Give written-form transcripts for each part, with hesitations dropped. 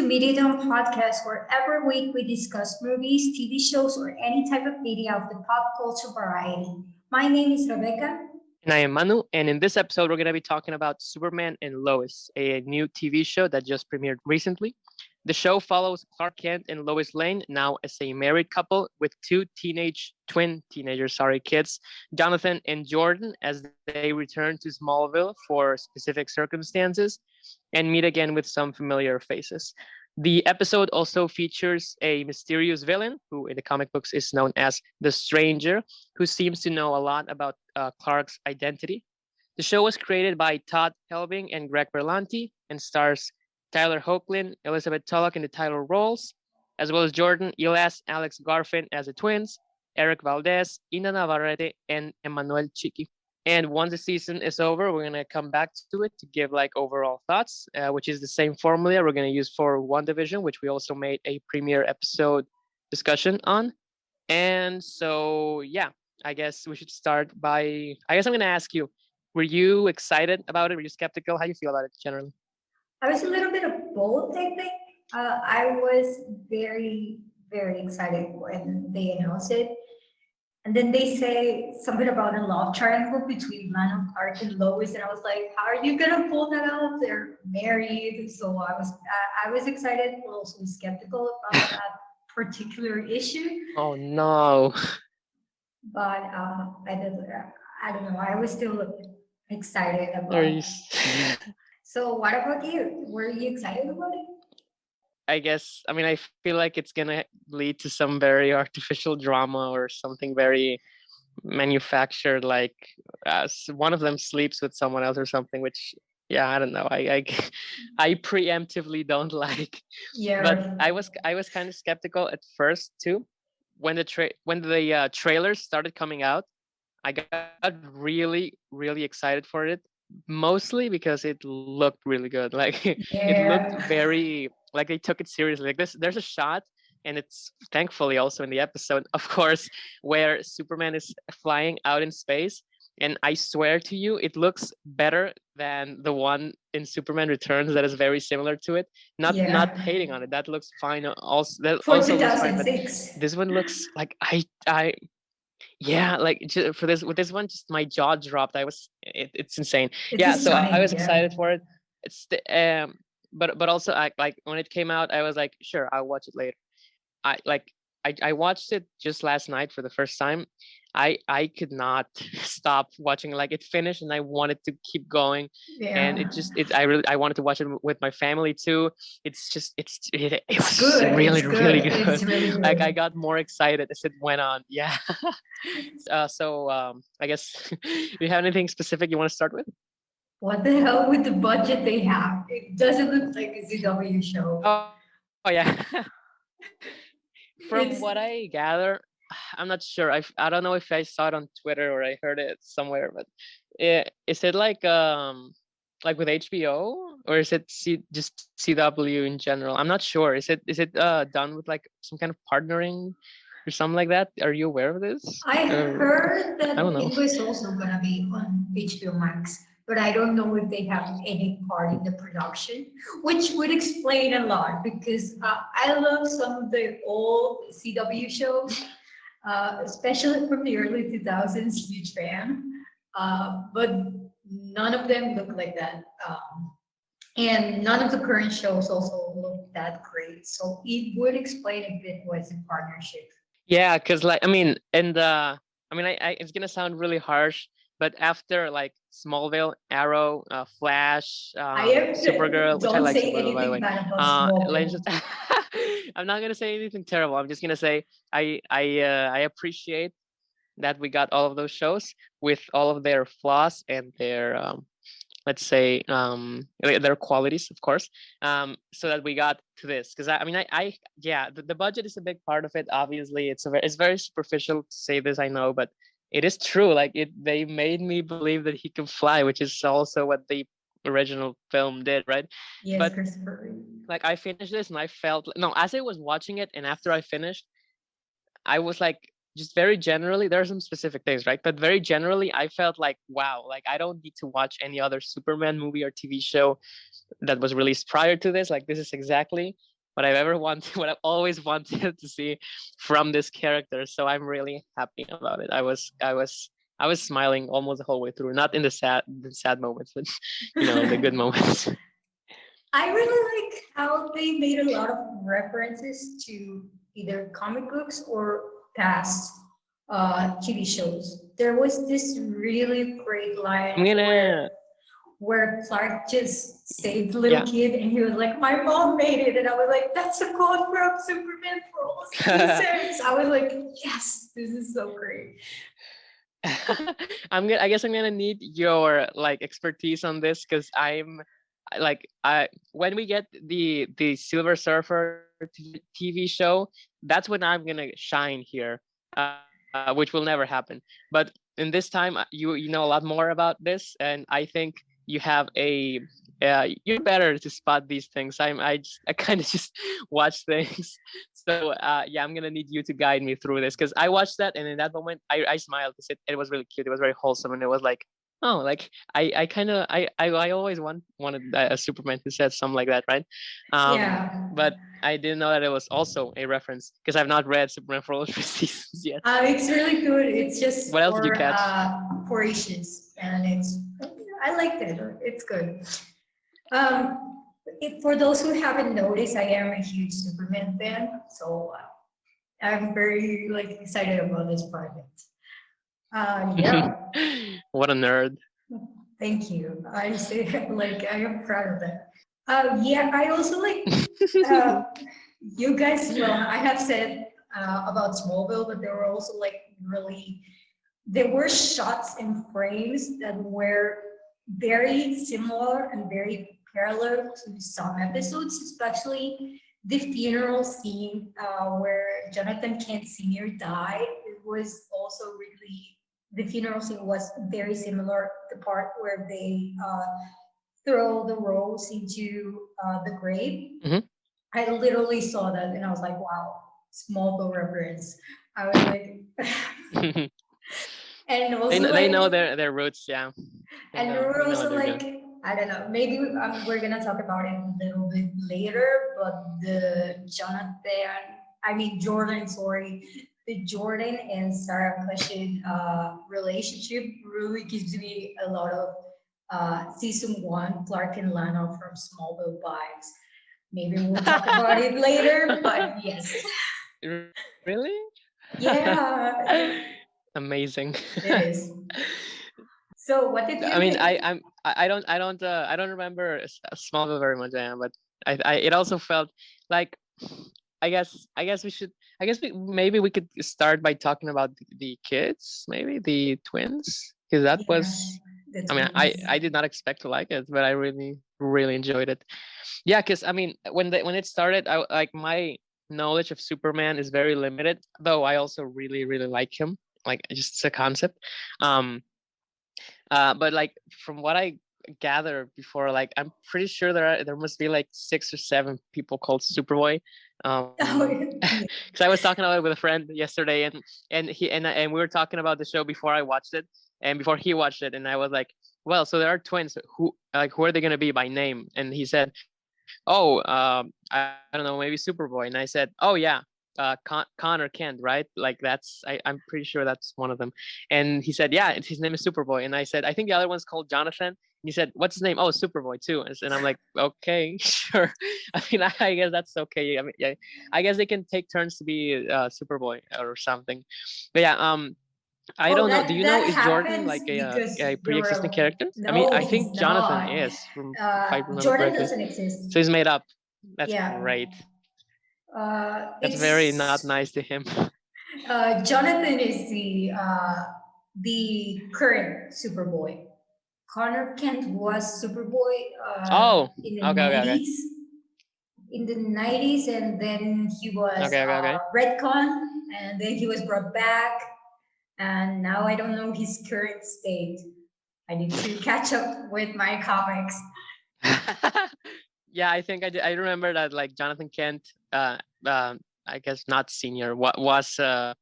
MEDIADOM podcast, where every week we discuss movies, TV shows, or any type of media of the pop culture variety. My name is Rebeca. And I am Manu, and in this episode, we're going to be talking about Superman and Lois, a new TV show that just premiered recently. The show follows Clark Kent and Lois Lane, now as a married couple with two kids, Jonathan and Jordan, as they return to Smallville for specific circumstances and meet again with some familiar faces. The episode also features a mysterious villain who in the comic books is known as the Stranger, who seems to know a lot about Clark's identity. The show was created by Todd Helbing and Greg Berlanti and stars Tyler Hoechlin, Elizabeth Tulloch in the title roles, as well as Jordan Elas, Alex Garfin as the twins, Eric Valdez, Ina Navarrete, and Emmanuel Chiqui. And once the season is over, we're gonna come back to it to give like overall thoughts, which is the same formula we're gonna use for WandaVision, which we also made a premiere episode discussion on. And so, yeah, I guess we should start by. I guess I'm gonna ask you: were you excited about it? Were you skeptical? How do you feel about it generally? I was a little bit of both, I think. I was very, very excited when they announced it. And then they say something about a love triangle between Manu, Clark, and Lois, and I was like, "How are you gonna pull that out? They're married." So I was excited, but also skeptical about that particular issue. Oh no! But I don't know. I was still excited about it. So what about you? Were you excited about it? I guess, I mean, I feel like it's going to lead to some very artificial drama or something very manufactured, like one of them sleeps with someone else or something, which, yeah, I don't know. I preemptively don't like. Yeah. But I was kind of skeptical at first too. When the trailers started coming out, I got really, really excited for it. Mostly because it looked really good. Like it looked very like they took it seriously. Like there's a shot, and it's thankfully also in the episode, of course, where Superman is flying out in space. And I swear to you, it looks better than the one in Superman Returns that is very similar to it. Not hating on it. That looks fine. Also, that For also looks fine. But 2006. this one looks like I yeah, like for this with this one, just my jaw dropped. It's insane. It's So I was stunning, excited for it. It's but also I like when it came out, I was like, sure, I'll watch it later. I watched it just last night for the first time. I could not stop watching. Like it finished, and I wanted to keep going. And I wanted to watch it with my family too. It was good. really It's good. really good. It's really good. Like I got more excited as it went on. Yeah. I guess do you have anything specific you want to start with? What the hell with the budget they have? It doesn't look like a CW show. Oh yeah. From what I gather, I'm not sure. I don't know if I saw it on Twitter or I heard it somewhere, but is it like with HBO, or is it just CW in general? I'm not sure. Is it done with like some kind of partnering or something like that? Are you aware of this? I heard that I don't know. it was also gonna be on HBO Max, but I don't know if they have any part in the production, which would explain a lot because I love some of the old CW shows, especially from the early 2000s, huge fan, but none of them look like that. And none of the current shows also look that great. So it would explain a bit what's the partnership. Yeah, because like it's gonna sound really harsh, but after like Smallville, Arrow, Flash, Supergirl, which I like Supergirl by the way. I'm not gonna say anything terrible. I'm just gonna say I appreciate that we got all of those shows with all of their flaws and their let's say their qualities, of course, so that we got to this. Because the budget is a big part of it. Obviously, it's very superficial to say this, I know, but it is true. Like they made me believe that he can fly, which is also what the original film did, right? Yes, but Christopher. like I finished this and I felt no, as I was watching it and after I finished, I was like, just very generally, there are some specific things, right? But very generally, I felt like, wow, like I don't need to watch any other Superman movie or TV show that was released prior to this. Like this is exactly what I've ever wanted, what I've always wanted to see from this character. So I'm really happy about it. I was smiling almost the whole way through, not in the sad moments, but the good moments. I really like how they made a lot of references to either comic books or past TV shows. There was this really great line I'm gonna where Clark just saved the little yeah. kid and he was like, "My mom made it." And I was like, "That's a quote from Superman for all seasons." I was like, "Yes, this is so great." I guess I'm gonna need your like expertise on this because I when we get the Silver Surfer TV show, that's when I'm gonna shine here, which will never happen. But in this time, you know a lot more about this, and I think you have you're better to spot these things. I kind of just watch things. So yeah, I'm gonna need you to guide me through this because I watched that and in that moment I smiled because it was really cute. It was very wholesome and it was like, oh, like I kind of I always wanted a Superman who said something like that, right? Yeah. But I didn't know that it was also a reference because I've not read Superman for all 3 seasons yet. It's really good. It's just What else did you catch? for issues, and I liked it. It's good. For those who haven't noticed, I am a huge Superman fan, so I'm very excited about this project. Yeah. What a nerd. Thank you. I say I am proud of that. Yeah, I also you guys. Well, I have said about Smallville, but there were also there were shots and frames that were very similar and very parallel to some episodes, especially the funeral scene where Jonathan Kent Sr. died. It was also really, the funeral scene was very similar. The part where they throw the rose into the grave. Mm-hmm. I literally saw that and I was like, wow, Smallville reference. I was like, and also they know their roots, yeah. And there were also I don't know, maybe we're gonna talk about it a little bit later, but the Jordan and Sarah Cushing relationship really gives me a lot of season 1 Clark and Lana from Smallville vibes. Maybe we'll talk about it later, but yes. Really? Yeah. Amazing. It is. So what did you I mean, think? I don't remember Smallville very much, but it also felt like I guess maybe we could start by talking about the kids, maybe the twins, because that was. I mean, I did not expect to like it, but I really enjoyed it. Yeah, because I mean, when it started, my knowledge of Superman is very limited, though I also really like him, like just a concept. But from what I gather before, I'm pretty sure there must be 6 or 7 people called Superboy. Because I was talking about it with a friend yesterday, and we were talking about the show before I watched it and before he watched it, and I was like, well, so there are twins. Who are they gonna be by name? And he said, oh, I don't know, maybe Superboy. And I said, oh yeah, Connor Kent, right? I'm pretty sure that's one of them. And he said, yeah, his name is Superboy. And I said, I think the other one's called Jonathan. And he said, what's his name? Oh, Superboy too. And I'm like, okay, sure. I mean, I guess that's okay. I mean, yeah, I guess they can take turns to be Superboy or something. But yeah, I don't know. Do you know, is Jordan a pre-existing character? No, I mean, I he's think Jonathan not. is, if I remember Jordan correctly. doesn't exist. So he's made up. That's Yeah. great. That's It's very not nice to him. Jonathan is the current Superboy. Connor Kent was Superboy in the 90s. In the 90s, and then he was retcon, and then he was brought back, and now I don't know his current state. I need to catch up with my comics. Yeah, I think I remember that Jonathan Kent, I guess not senior, was I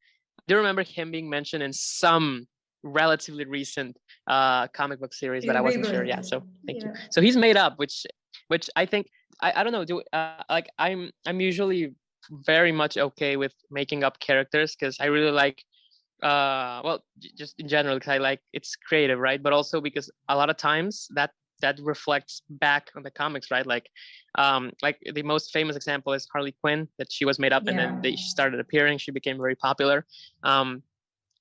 do remember him being mentioned in some relatively recent comic book series, but I wasn't sure. Yeah, so thank you. So he's made up, which I think I don't know, do like I'm usually very much okay with making up characters because I really like well just in general because I like it's creative, right? But also because a lot of times that reflects back on the comics, right? Like the most famous example is Harley Quinn, that she was made up and then she started appearing, she became very popular.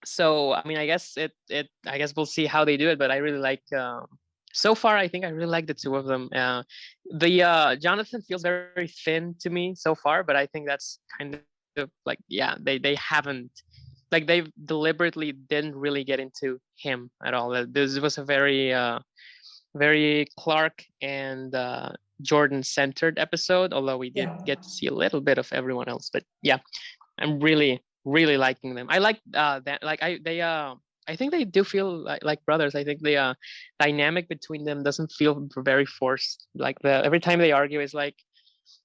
So I mean, I guess I guess we'll see how they do it, but I really like so far I think I really like the two of them. The Jonathan feels very thin to me so far, but I think that's kind of like, yeah, they haven't, like they deliberately didn't really get into him at all. This was a very Clark and Jordan centered episode, although we did get to see a little bit of everyone else. But yeah, I'm really liking them. I like that, like I think they do feel like brothers. I think the dynamic between them doesn't feel very forced. Like every time they argue is like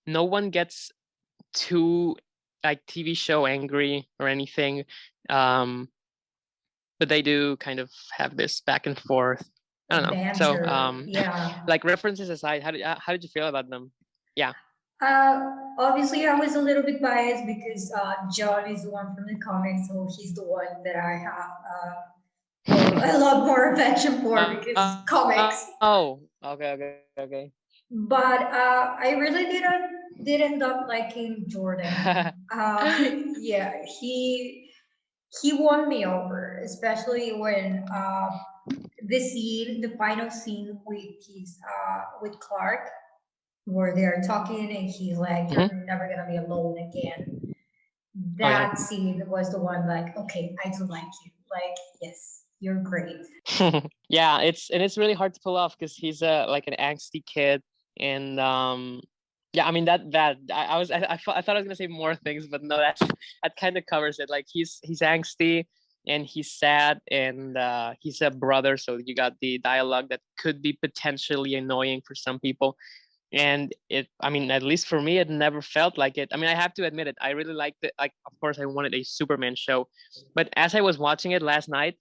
no one gets too like TV show angry or anything. But they do kind of have this back and forth. I don't know. Banter. So like references aside, how did you feel about them? Yeah. Obviously, I was a little bit biased because John is the one from the comics, so he's the one that I have a lot more affection for because comics. Oh, okay. But I really did end up liking Jordan. Yeah, he won me over, especially when the final scene with Clark, where they're talking and he's like, "You're never gonna be alone again." That scene was the one like, okay, I do like you. Like, yes, you're great. Yeah, it's really hard to pull off because he's like an angsty kid, and yeah, I mean that I thought I was gonna say more things, but no, that kind of covers it. Like he's angsty and he's sad, and he's a brother, so you got the dialogue that could be potentially annoying for some people. And I mean, at least for me, it never felt like it. I mean, I have to admit it, I really liked it. Like, of course I wanted a Superman show, but as I was watching it last night,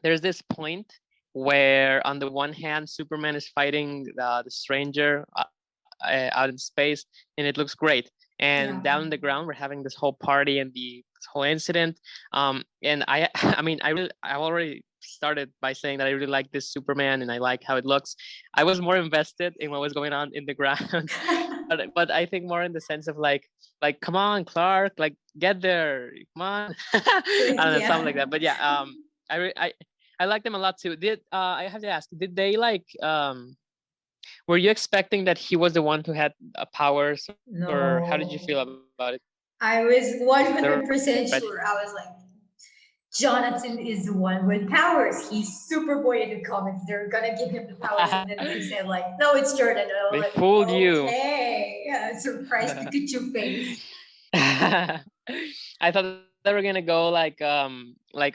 there's this point where on the one hand Superman is fighting the stranger out in space, and it looks great, and down on the ground we're having this whole party and this whole incident. And I mean, I've already started by saying that I really like this Superman and I like how it looks. I was more invested in what was going on in the ground. But I think more in the sense of like come on Clark, like get there, come on. I don't know, something like that. But yeah, I like them a lot too. I have to ask, did they like were you expecting that he was the one who had powers, or how did you feel about it? I was 100% sure. I was like, Jonathan is the one with powers. He's Superboy in the comics. They're gonna give him the powers, and then they said like, no, it's Jordan. They like, fooled you. Okay, yeah, surprise Pikachu face. I thought they were gonna go like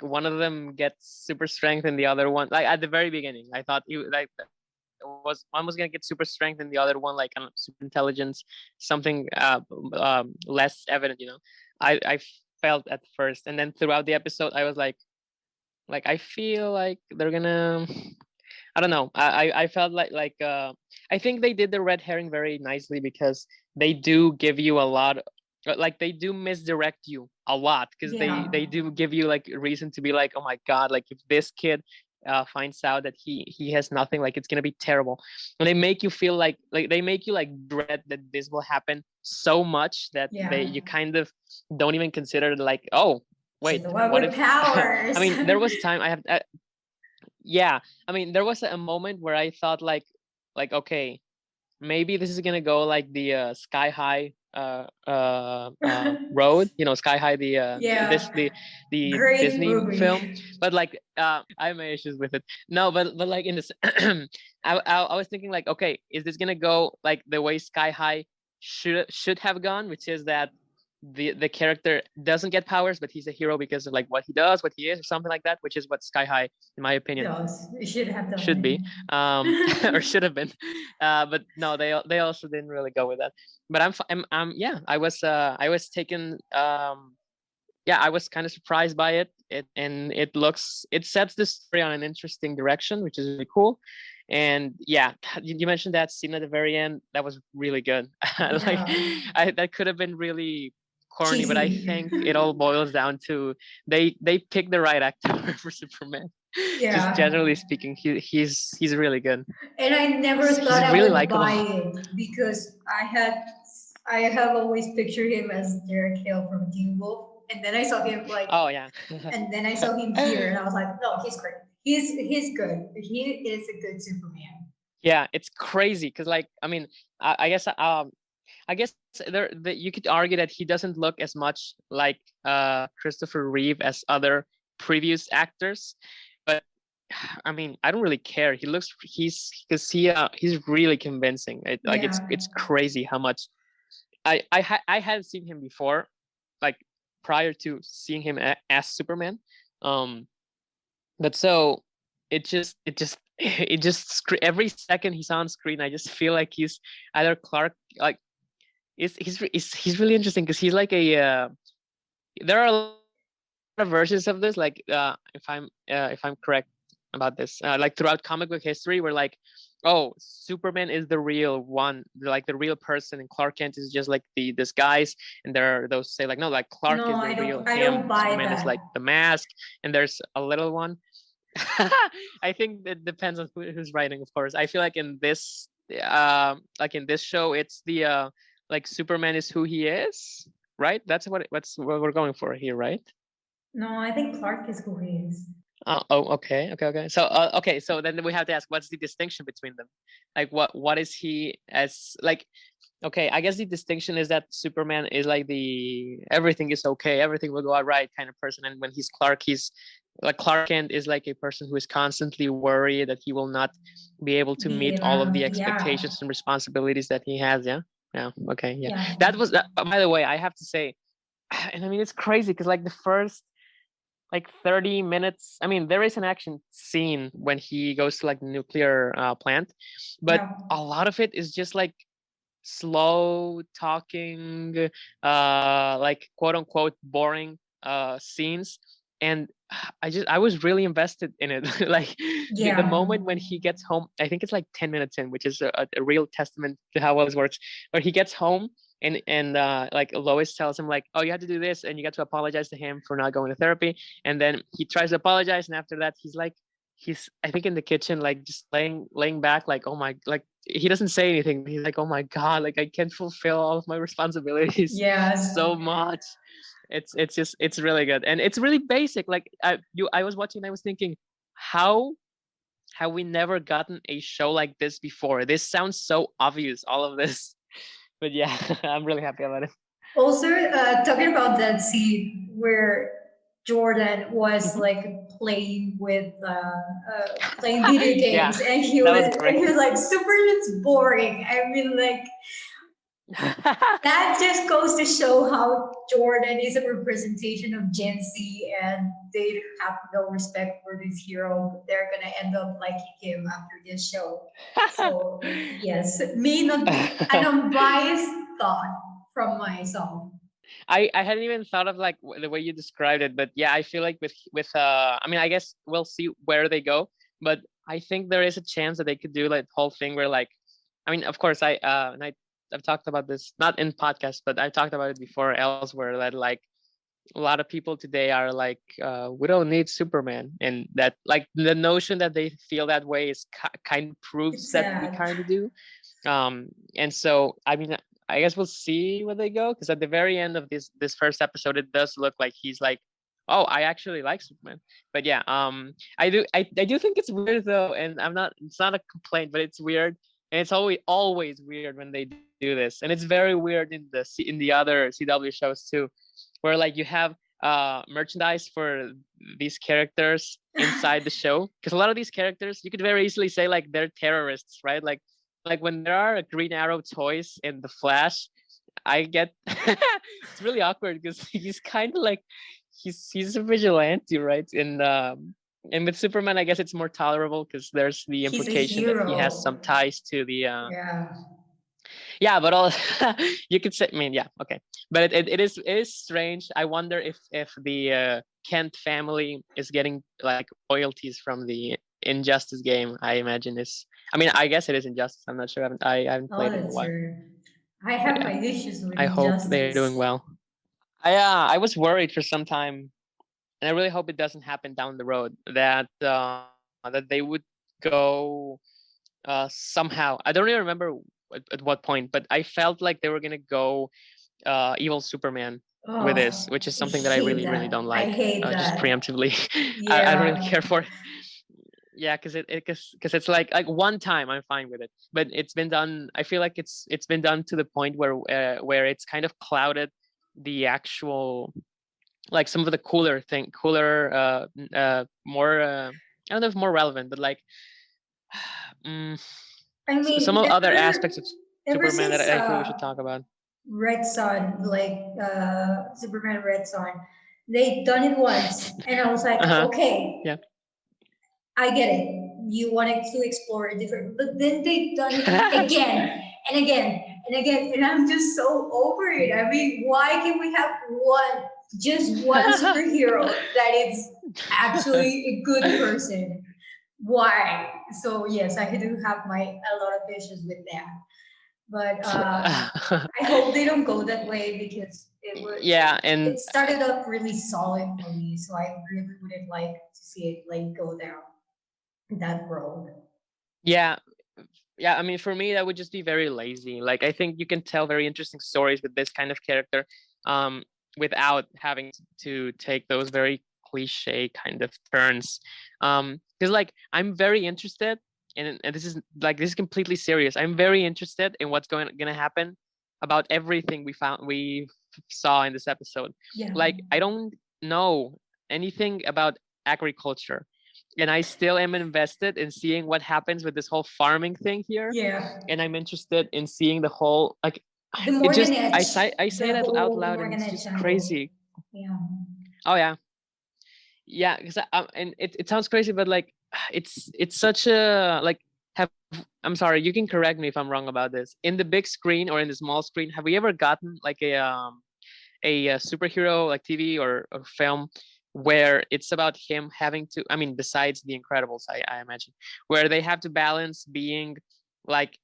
one of them gets super strength and the other one, like at the very beginning I thought he like one was gonna get super strength and the other one like super intelligence, something less evident, you know. I felt at first, and then throughout the episode I was like I feel like they're gonna, I don't know. I felt like I think they did the red herring very nicely because they do give you a lot, like they do misdirect you a lot because they do give you like a reason to be like, oh my god, like if this kid finds out that he has nothing, like it's gonna be terrible. And they make you feel like they make you like dread that this will happen so much that you kind of don't even consider like, oh wait, what if powers? I mean, there was a time yeah, I mean, there was a moment where I thought like okay, maybe this is gonna go like the Sky High road, you know, Sky High, the Disney movie. Film, but like I have my issues with it. No, but like in this I was thinking like, okay, is this gonna go like the way Sky High should have gone, which is that the character doesn't get powers, but he's a hero because of like what he does, what he is, or something like that, which is what Sky High, in my opinion, should be, or should have been. But no, they also didn't really go with that. But I'm yeah, I was taken. Yeah, I was kind of surprised by it. And it sets the story on an interesting direction, which is really cool. And yeah, you mentioned that scene at the very end. That was really good. Like, that could have been really corny, but I Cheesy. think it all boils down to they picked the right actor for Superman. Just Yeah. generally speaking, he's really good. And I never He's thought I really would likable. buy it because I have always pictured him as Derek Hale from Teen Wolf, and then I saw him like, Oh yeah. and then I saw him here, and I was like, no, he's great. He's good. He is a good Superman. Yeah, it's crazy because, like, I mean, I guess you could argue that he doesn't look as much like Christopher Reeve as other previous actors, but I mean, I don't really care. He's really convincing. Like, Yeah. it's crazy how much I hadn't seen him before, like prior to seeing him as Superman. But so every second he's on screen, I just feel like he's either Clark. Like, he's really interesting because he's like a there are a lot of versions of this, like, if I'm correct about this, like throughout comic book history, where like, oh, Superman is the real one, like the real person, and Clark Kent is just like the disguise. And there are those say like, no, like Clark No, is the real I don't him, buy Superman is like that. the mask, and there's a little one. I think it depends on who's writing, of course. I feel like in this show, it's the like Superman is who he is, right? That's what we're going for here, right? No, I think Clark is who he is. Oh, okay. So, okay. So then we have to ask, what's the distinction between them? Like, what is he as like? Okay, I guess the distinction is that Superman is like the everything is okay, everything will go out right kind of person, and when he's Clark, he's like Clark Kent is like a person who is constantly worried that he will not be able to Be meet all of enough. the Yeah. expectations and responsibilities that he has. Yeah, yeah. Okay, yeah. Yeah. That was that. By the way, I have to say, and I mean, it's crazy because like the first like 30 minutes, I mean, there is an action scene when he goes to like the nuclear plant, but Yeah. a lot of it is just like slow talking, like quote unquote boring scenes. And I was really invested in it. Like the Yeah. moment when he gets home, I think it's like 10 minutes in, which is a real testament to how well this works. Where he gets home and like Lois tells him like, oh, you have to do this and you got to apologize to him for not going to therapy. And then he tries to apologize, and after that he's I think in the kitchen, like just laying back, like, oh my, like he doesn't say anything. He's like, oh my god, like I can't fulfill all of my responsibilities Yes. so much. It's really good, and it's really basic. Like I was watching and I was thinking, how have we never gotten a show like this before? This sounds so obvious, all of this. But yeah, I'm really happy about it. Also, talking about that scene where Jordan was Mhm. like playing video Yeah, games, and that was he great. was like, Superman's boring. I mean, like that just goes to show how Jordan is a representation of Gen Z, and they have no respect for this hero. They're gonna end up liking him after this show. So yes, an unbiased thought from myself. I hadn't even thought of like the way you described it, but yeah, I feel like with I mean, I guess we'll see where they go, but I think there is a chance that they could do like the whole thing where like, I mean, of course I've talked about this not in podcast, but I talked about it before elsewhere, that like a lot of people today are like, we don't need Superman, and that like the notion that they feel that way is kind of proves It's that we sad. kind of do. And so I mean, I guess we'll see where they go, because at the very end of this first episode, it does look like he's like, oh, I actually like Superman. But yeah, I do think it's weird though, and it's not a complaint, but it's weird. And it's always weird when they do this, and it's very weird in the other CW shows too, where like you have merchandise for these characters inside the show, because a lot of these characters you could very easily say like they're terrorists, right? Like when there are Green Arrow toys in the Flash, I get it's really awkward because he's kind of like he's a vigilante, right? And with Superman, I guess it's more tolerable because there's the He's a implication that he has hero. some ties to the Yeah. yeah, but all you could say, I mean, yeah, okay, but it is strange. I wonder if the Kent family is getting like royalties from the Injustice game, I imagine is. I mean, I guess it is Injustice. I'm not sure. I haven't Oh, played it in a that's while. true. I have Yeah, my issues with I hope they're doing injustice. well. I was worried for some time, and I really hope it doesn't happen down the road that they would go somehow. I don't really remember at what point, but I felt like they were gonna go evil Superman with this, Oh, which is I something that I hate really really that. don't I like. hate Just that. preemptively, I don't really Yeah. care for it. Yeah, because it's like one time I'm fine with it, but it's been done. I feel like it's been done to the point where it's kind of clouded the actual, like, some of the more I don't know if more relevant, but like mm, I some mean, of other aspects of ever Superman that since I feel we should talk about. Red Son, like Superman Red Son, they done it once, and I was like, Uh-huh. okay, Yeah. I get it. You wanted to explore a different, but then they done it again and again and again, and I'm just so over it. I mean, why can we have just one superhero that is actually a good person? Why? So yes, I do have a lot of issues with that, but I hope they don't go that way because Yeah, it and started up really solid for me. So I really wouldn't like to see it like go down that road. yeah, yeah, I mean, for me that would just be very lazy. Like, I think you can tell very interesting stories with this kind of character, um without having to take those very cliche kind of turns. Because, like, I'm very interested, and this is completely serious. I'm very interested in what's gonna happen about everything we saw in this episode. Yeah. Like, I don't know anything about agriculture, and I still am invested in seeing what happens with this whole farming thing here. Yeah. And I'm interested in seeing the whole, like, The it Morgan just Edge, I say the that out whole loud, and Morgan it's Edge just angle. crazy. Yeah. Oh yeah, yeah, because and it sounds crazy, but like, it's such a, like, have I'm sorry, you can correct me if I'm wrong about this. In the big screen or in the small screen, have we ever gotten like a superhero, like, TV or film, where it's about him having to, I mean, besides the Incredibles, I imagine, where they have to balance being like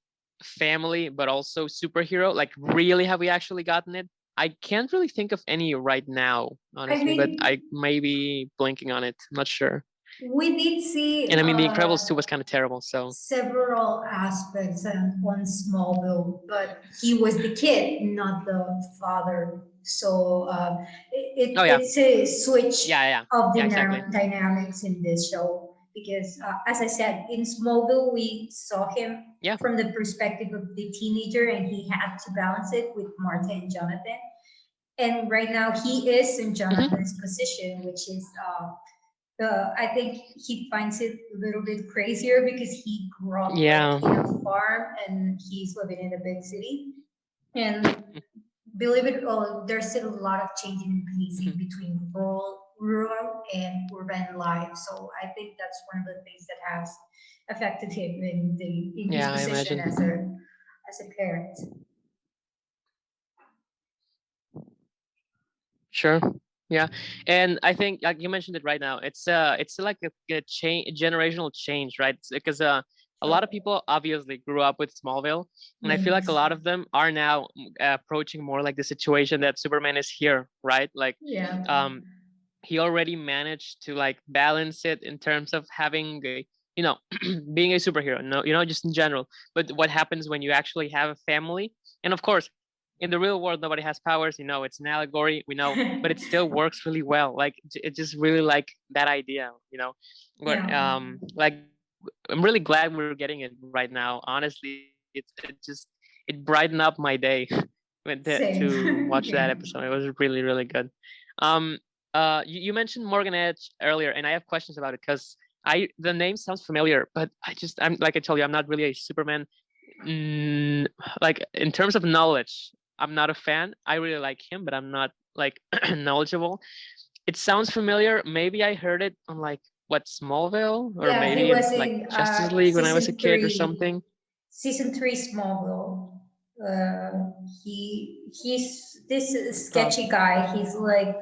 family but also superhero? Like, really, have we actually gotten it? I can't really think of any right now, I honestly, but mean, I may be blinking on it. I'm not sure. we did see And I mean, the Incredibles 2 was kind of terrible, so. several aspects on Smallville, but he was the kid, not the father. So Oh yeah, it's a switch yeah, yeah, of yeah, exactly. dynamics in this show because, as I said, in Smallville, we saw him Yeah. from the perspective of the teenager and he had to balance it with Martha and Jonathan. And right now, he is in Jonathan's position, which is I think he finds it a little bit crazier because he grew up like Yeah. in a farm and he's living in a big city. And believe it or not, there's still a lot of changing and pacing between rural and urban life. So I think that's one of the things that has affected him in his Yeah, I position imagine. as a parent. Sure. Yeah. And I think, like you mentioned it right now, it's like a generational change, right? Because a lot of people obviously grew up with Smallville, and I feel like a Yes. lot of them are now approaching more like the situation that Superman is here, right? Like, Yeah. he already managed to, like, balance it in terms of having a, being a superhero, no, just in general. But what happens when you actually have a family? And of course, in the real world, nobody has powers. It's an allegory, we know, but it still works really well. Like, it just really like that idea. But Yeah. like, I'm really glad we're getting it right now. Honestly, it brightened up my day to Same. watch that episode. It was really really good. Um, you mentioned Morgan Edge earlier, and I have questions about it because the name sounds familiar, but I'm like I told you, I'm not really a Superman. Like, in terms of knowledge, I'm not a fan. I really like him, but I'm not, like, knowledgeable. It sounds familiar. Maybe I heard it on, like, what, Smallville, or Yeah, he maybe in, was like, in Justice League when I was a season kid or three. something. Season three Smallville. He's this Oh, sketchy guy. He's like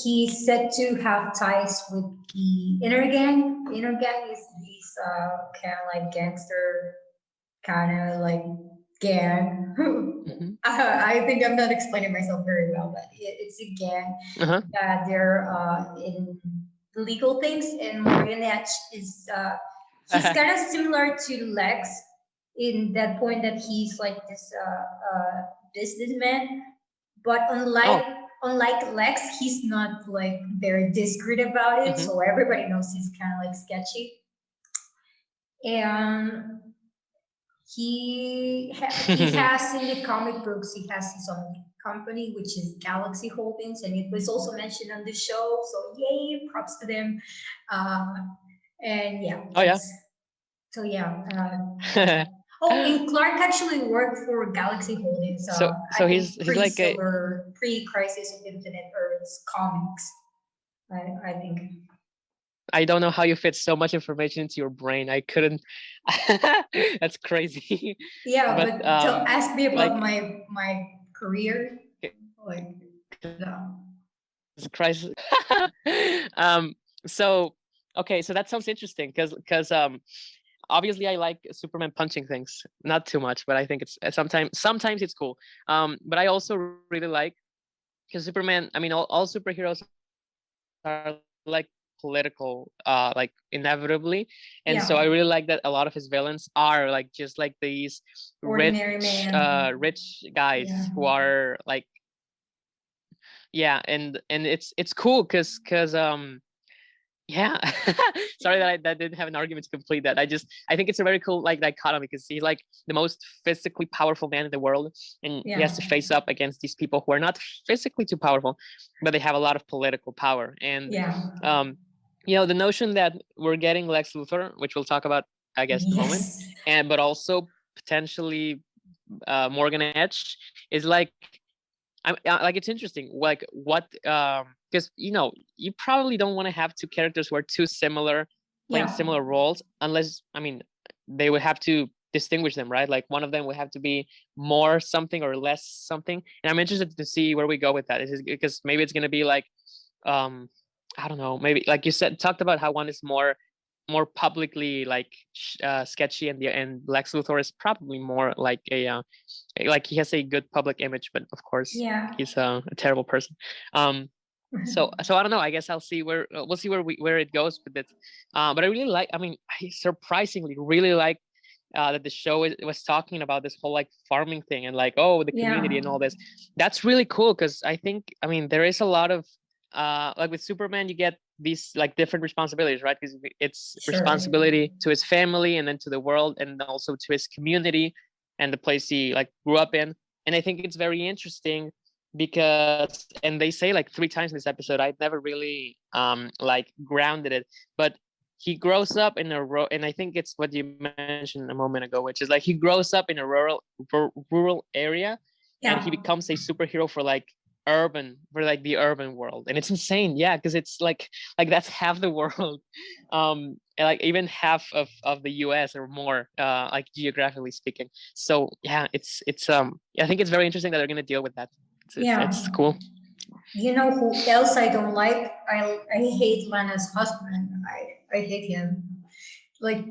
He's said to have ties with the inner gang. The inner gang is these kind of like gangster, kind of like gang. Hmm. I think I'm not explaining myself very well, but it's a gang Uh-huh. that they're in legal things. And Marionette is he's kind of similar to Lex in that point that he's like this businessman, but Oh. unlike Lex, he's not like very discreet about it, Hmm. so everybody knows he's kind of like sketchy. And he has in the comic books he has his own company which is Galaxy Holdings, and it was also mentioned on the show. So yay, props to them. Uh, and yeah, Oh yeah. that's so yeah. Oh, and Clark actually worked for Galaxy Holdings. So I so think he's like a, pre-Crisis of Infinite Earths comics. I think. I don't know how you fit so much information into your brain. I couldn't. That's crazy. Yeah, But but to ask me about like my career, like no. crisis. um. So okay. So that sounds interesting because obviously I like Superman punching things. Not too much, but I think it's sometimes it's cool. But I also really like because Superman. I mean, all superheroes are like political like inevitably, and so I Yeah, really like that a lot of his villains are like just like these ordinary man. rich guys Yeah. who are like, yeah, and it's cool because yeah. Sorry that that didn't have an argument to complete that. I think it's a very cool like dichotomy because he's like the most physically powerful man in the world, and he has Yeah. to face up against these people who are not physically too powerful, but they have a lot of political power. And Yeah. um, the notion that we're getting Lex Luthor, which we'll talk about, I guess, in a moment, Yes. and but also potentially Morgan Edge is like like it's interesting like what because you probably don't want to have two characters who are too similar playing Yeah. similar roles unless, I mean, they would have to distinguish them, right? Like one of them would have to be more something or less something, and I'm interested to see where we go with that. Because maybe it's going to be like um I don't know, maybe like you said, talked about how one is more publicly like sketchy, and Lex Luthor is probably more like he has a good public image, but of course Yeah. he's a terrible person. Um, so I don't know. I guess I'll see where we'll see where it goes with it. But I really like. I mean, I surprisingly really like that the show was talking about this whole like farming thing and like, oh, the community Yeah. and all this. That's really cool because I think, I mean, there is a lot of like with Superman you get these like different responsibilities, right? Because it's Sure. responsibility to his family and then to the world and also to his community and the place he like grew up in. And I think it's very interesting because, and they say like 3 times in this episode, I've never really like grounded it, but he grows up in and I think it's what you mentioned a moment ago, which is like he grows up in a rural area, and he Yeah. becomes a superhero for like the urban world. And it's insane, yeah, because it's like that's half the world, and like even half of the US or more, like geographically speaking. So yeah, it's I think it's very interesting that they're going to deal with that. It's Yeah. cool. You know who else I don't like? I hate Lana's husband. I hate him. Like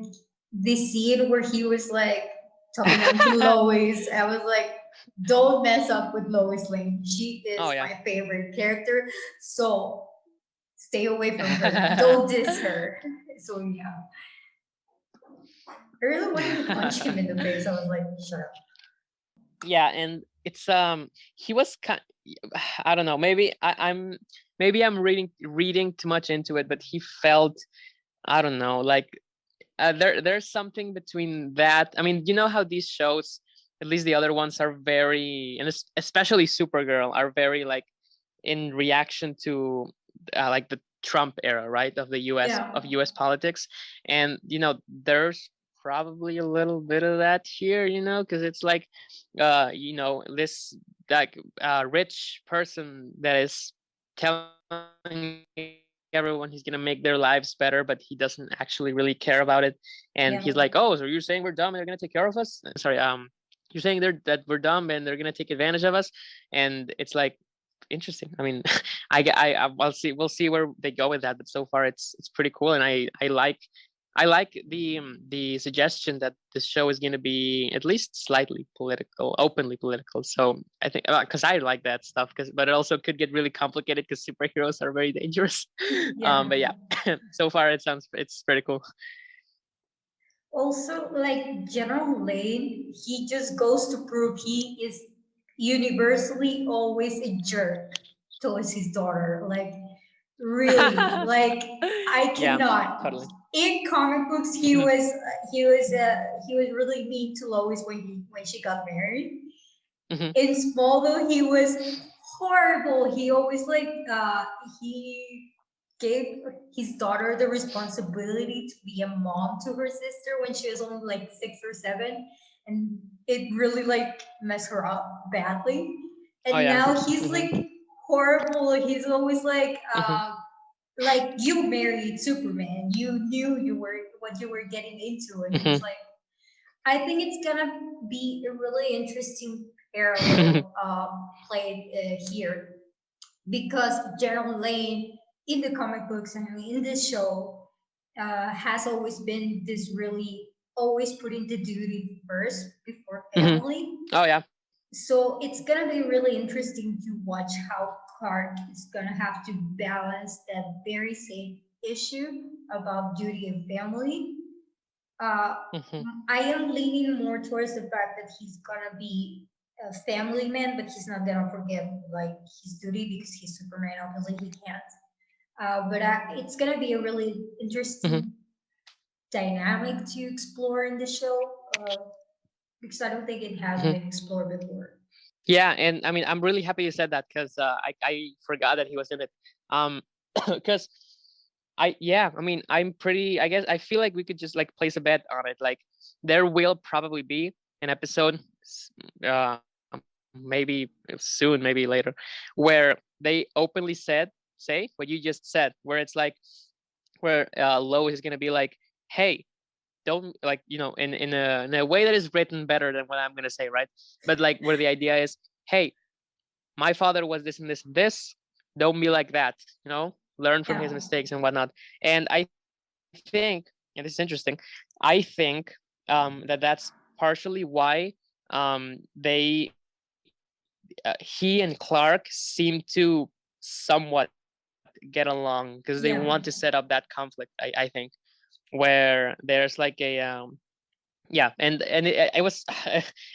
the scene where he was like talking on to Lois, I was like, don't mess up with Lois Lane. She Oh is yeah. my favorite character. So stay away from her. Don't diss her. So yeah. I really wanted to punch him in the face. I was like, shut up. Yeah, and it's he was kind, I don't know, maybe I'm reading too much into it, but he felt, I don't know, like there's something between that. I mean, you know how these shows, at least the other ones, are very, and especially Supergirl, are very like in reaction to like the Trump era, right, of the US, Yeah. of US politics. And there's probably a little bit of that here, because it's like this like rich person that is telling everyone he's going to make their lives better, but he doesn't actually really care about it. And Yeah. he's like, oh, so you're saying we're dumb and they're going to take care of us? Sorry, you're saying that we're dumb and they're going to take advantage of us? And it's like, interesting. I mean, I'll see. We'll see where they go with that. But so far, it's pretty cool, and I like the suggestion that this show is going to be at least slightly political, openly political. So I think because I like that stuff, but it also could get really complicated because superheroes are very dangerous. Yeah. But yeah, so far it's pretty cool. Also, like General Lane, he just goes to prove he is universally always a jerk towards his daughter. Like, really, like I Yeah, cannot. totally. In comic books, he was really mean to Lois when she got married. Mhm. In Smallville, he was horrible. He always he gave his daughter the responsibility to be a mom to her sister when she was only like 6 or 7, and it really like messed her up badly. Oh And yeah. now he's Mhm. like horrible. He's always Mhm. like you married Superman. You knew you were what you were getting into, and it's Mhm. like I think it's gonna be a really interesting parallel played here because Gerald Lane in the comic books and in this show has always been this really always putting the duty first before Mhm. family. Oh yeah. So it's gonna be really interesting to watch how Clark is gonna have to balance that very same issue about duty and family. uh, Mhm. I am leaning more towards the fact that he's gonna be a family man, but he's not gonna forget like his duty because he's Superman. Obviously, he can't. It's gonna be a really Mhm. interesting dynamic to explore in the show because I don't think it has Mhm. been explored before. Yeah, and I mean, I'm really happy you said that because I forgot that he was in it. Um, because I mean, I'm pretty. I guess I feel like we could just like place a bet on it. Like there will probably be an episode, uh, maybe soon, maybe later, where they openly say what you just said, where it's like where Lois is gonna be like, hey, don't like in a way that is written better than what I'm gonna say, right? But like where the idea is, hey, my father was this and this and this. Don't be like that, learn from his Yeah, mistakes and whatnot. And I think, and this is interesting, I think that's partially why he and Clark seem to somewhat get along because they want to yeah, set up that conflict. I think where there's like yeah, and it was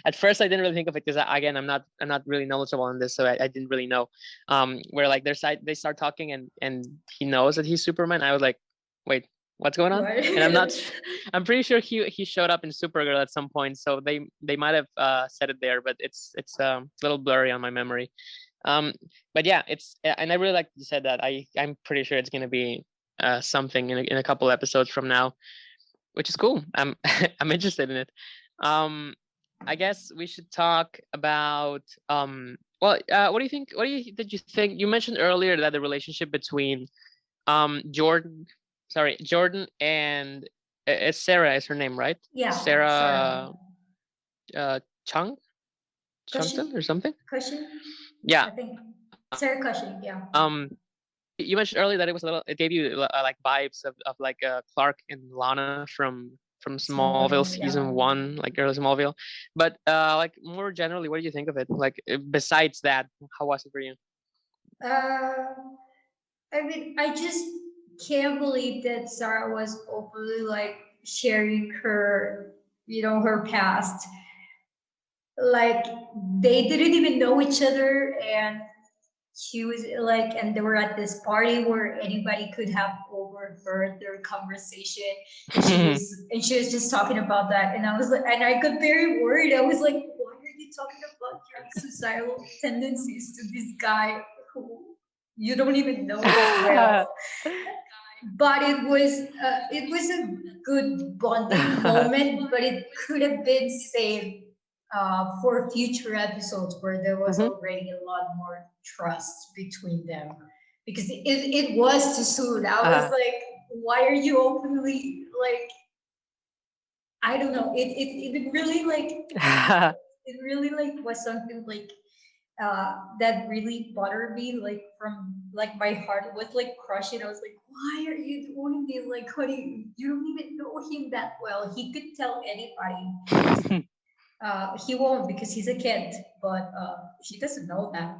at first I didn't really think of it because again I'm not really knowledgeable on this, so I didn't really know where like they start talking and he knows that he's Superman. I was like, wait, what's going on? And I'm not right. I'm pretty sure he showed up in Supergirl at some point, so they might have said it there, but it's a little blurry on my memory. um but yeah, it's and I really like you said that. I'm pretty sure it's going to be something in a couple episodes from now, which is cool. I'm I'm interested in it. Um, I guess we should talk about well, what do you think? What do you did you think? You mentioned earlier that the relationship between Jordan, sorry, Jordan and Sarah is her name, right? Yeah, Sarah. Sarah Chung Cushion, Chungton or something. cushion. Yeah. I think Sarah Cushing. Yeah. You mentioned earlier that it gave you like vibes of like Clark and Lana from Smallville Smallville. season Yeah. one, like early Smallville. But like more generally, what do you think of it? Like besides that, how was it for you? Uh, I mean, I just can't believe that Sarah was openly like sharing her past. Like they didn't even know each other, and she was like, and they were at this party where anybody could have overheard their conversation, and she was just talking about that, and I was like, and I got very worried. I was like, why are you talking about your suicidal tendencies to this guy who you don't even know that well? But it was a good bonding moment, but it could have been saved for future episodes where there was Mhm. already a lot more trust between them, because it was too soon. I was Uh, like, why are you openly like, I don't know, it really like, it really like was something like that really bothered me. Like from like my heart was like crushing. I was like, why are you doing this? Like, honey, you don't even know him that well. He could tell anybody. He won't because he's a kid, but she doesn't know that.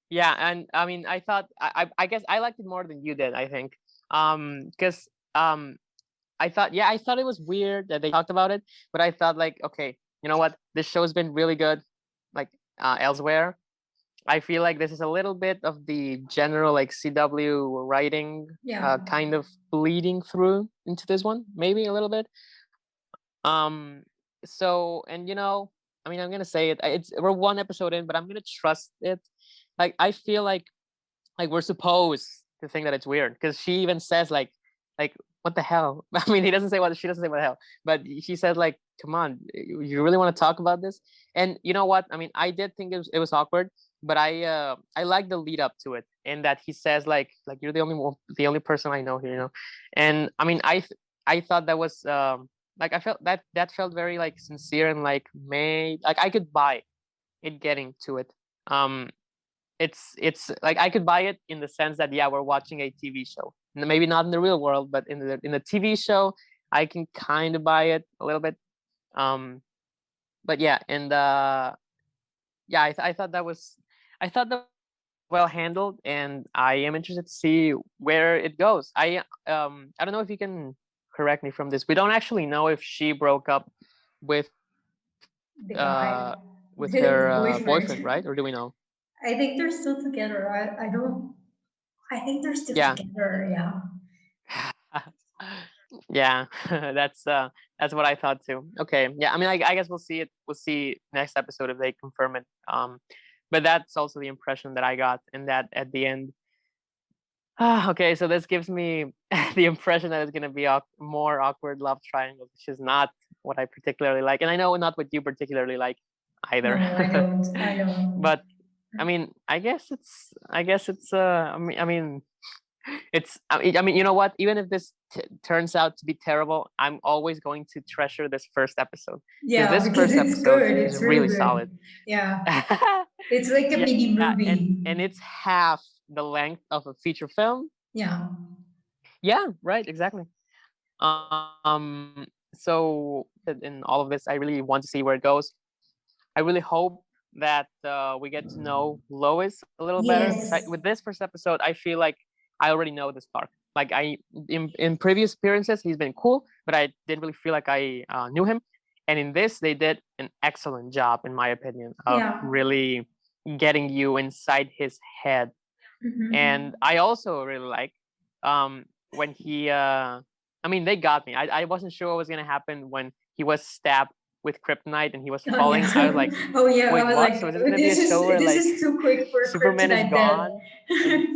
Yeah, and I mean, I thought I guess I liked it more than you did. I think, because I thought, yeah, I thought it was weird that they talked about it, but I thought like, okay, you know what, this show's been really good, like elsewhere. I feel like this is a little bit of the general like CW writing Yeah. kind of bleeding through into this one, maybe a little bit. Um, so and I mean, I'm gonna say it. We're one episode in, but I'm gonna trust it. Like I feel like we're supposed to think that it's weird because she even says like what the hell. I mean, he doesn't say what she doesn't say what the hell, but she said like, come on, you really want to talk about this? And you know what, I mean, I did think it was awkward, but I like the lead up to it, and that he says like you're the only person I know here, and I mean, I thought that was like I felt that felt very like sincere and like made, like I could buy it getting to it. um it's like I could buy it in the sense that, yeah, we're watching a TV show. Maybe not in the real world, but in the TV show, I can kind of buy it a little bit. But yeah, and yeah, I thought that well handled, and I am interested to see where it goes. I don't know if you can correct me from this. We don't actually know if she broke up with The guy, the her boyfriend, boyfriend. right? Or do we know? I think they're still together. I don't. I think they're still Yeah. together. Yeah. Yeah, that's what I thought too. Okay, yeah, I mean, I guess we'll see it. We'll see next episode if they confirm it. But that's also the impression that I got, and that at the end. Okay, so this gives me the impression that it's gonna be a more awkward love triangle, which is not what I particularly like, and I know not what you particularly like either. No, I don't. I don't. But I mean, I guess it's. I mean, it's. I mean, you know what? Even if this turns out to be terrible, I'm always going to treasure this first episode because Yeah, this because first it's episode good. is It's really really good. solid. Yeah, it's like a mini Yeah, and movie. and it's half the length of a feature film. Yeah. Yeah, right, exactly. So in all of this, I really want to see where it goes. I really hope that we get to know Lois a little better, because Yes. with this first episode, I feel like I already know this Clark. Like in previous appearances, he's been cool, but I didn't really feel like I knew him. And in this, they did an excellent job, in my opinion, of Yeah. really getting you inside his head. Hmm. And I also really like when he. I mean, they got me. I wasn't sure what was gonna happen when he was stabbed with kryptonite and he was Oh falling. I was yeah. like, Oh yeah. I wait, was what? like, So is this gonna be a this is show where this like is too quick for Superman is Kryptonite death. gone? And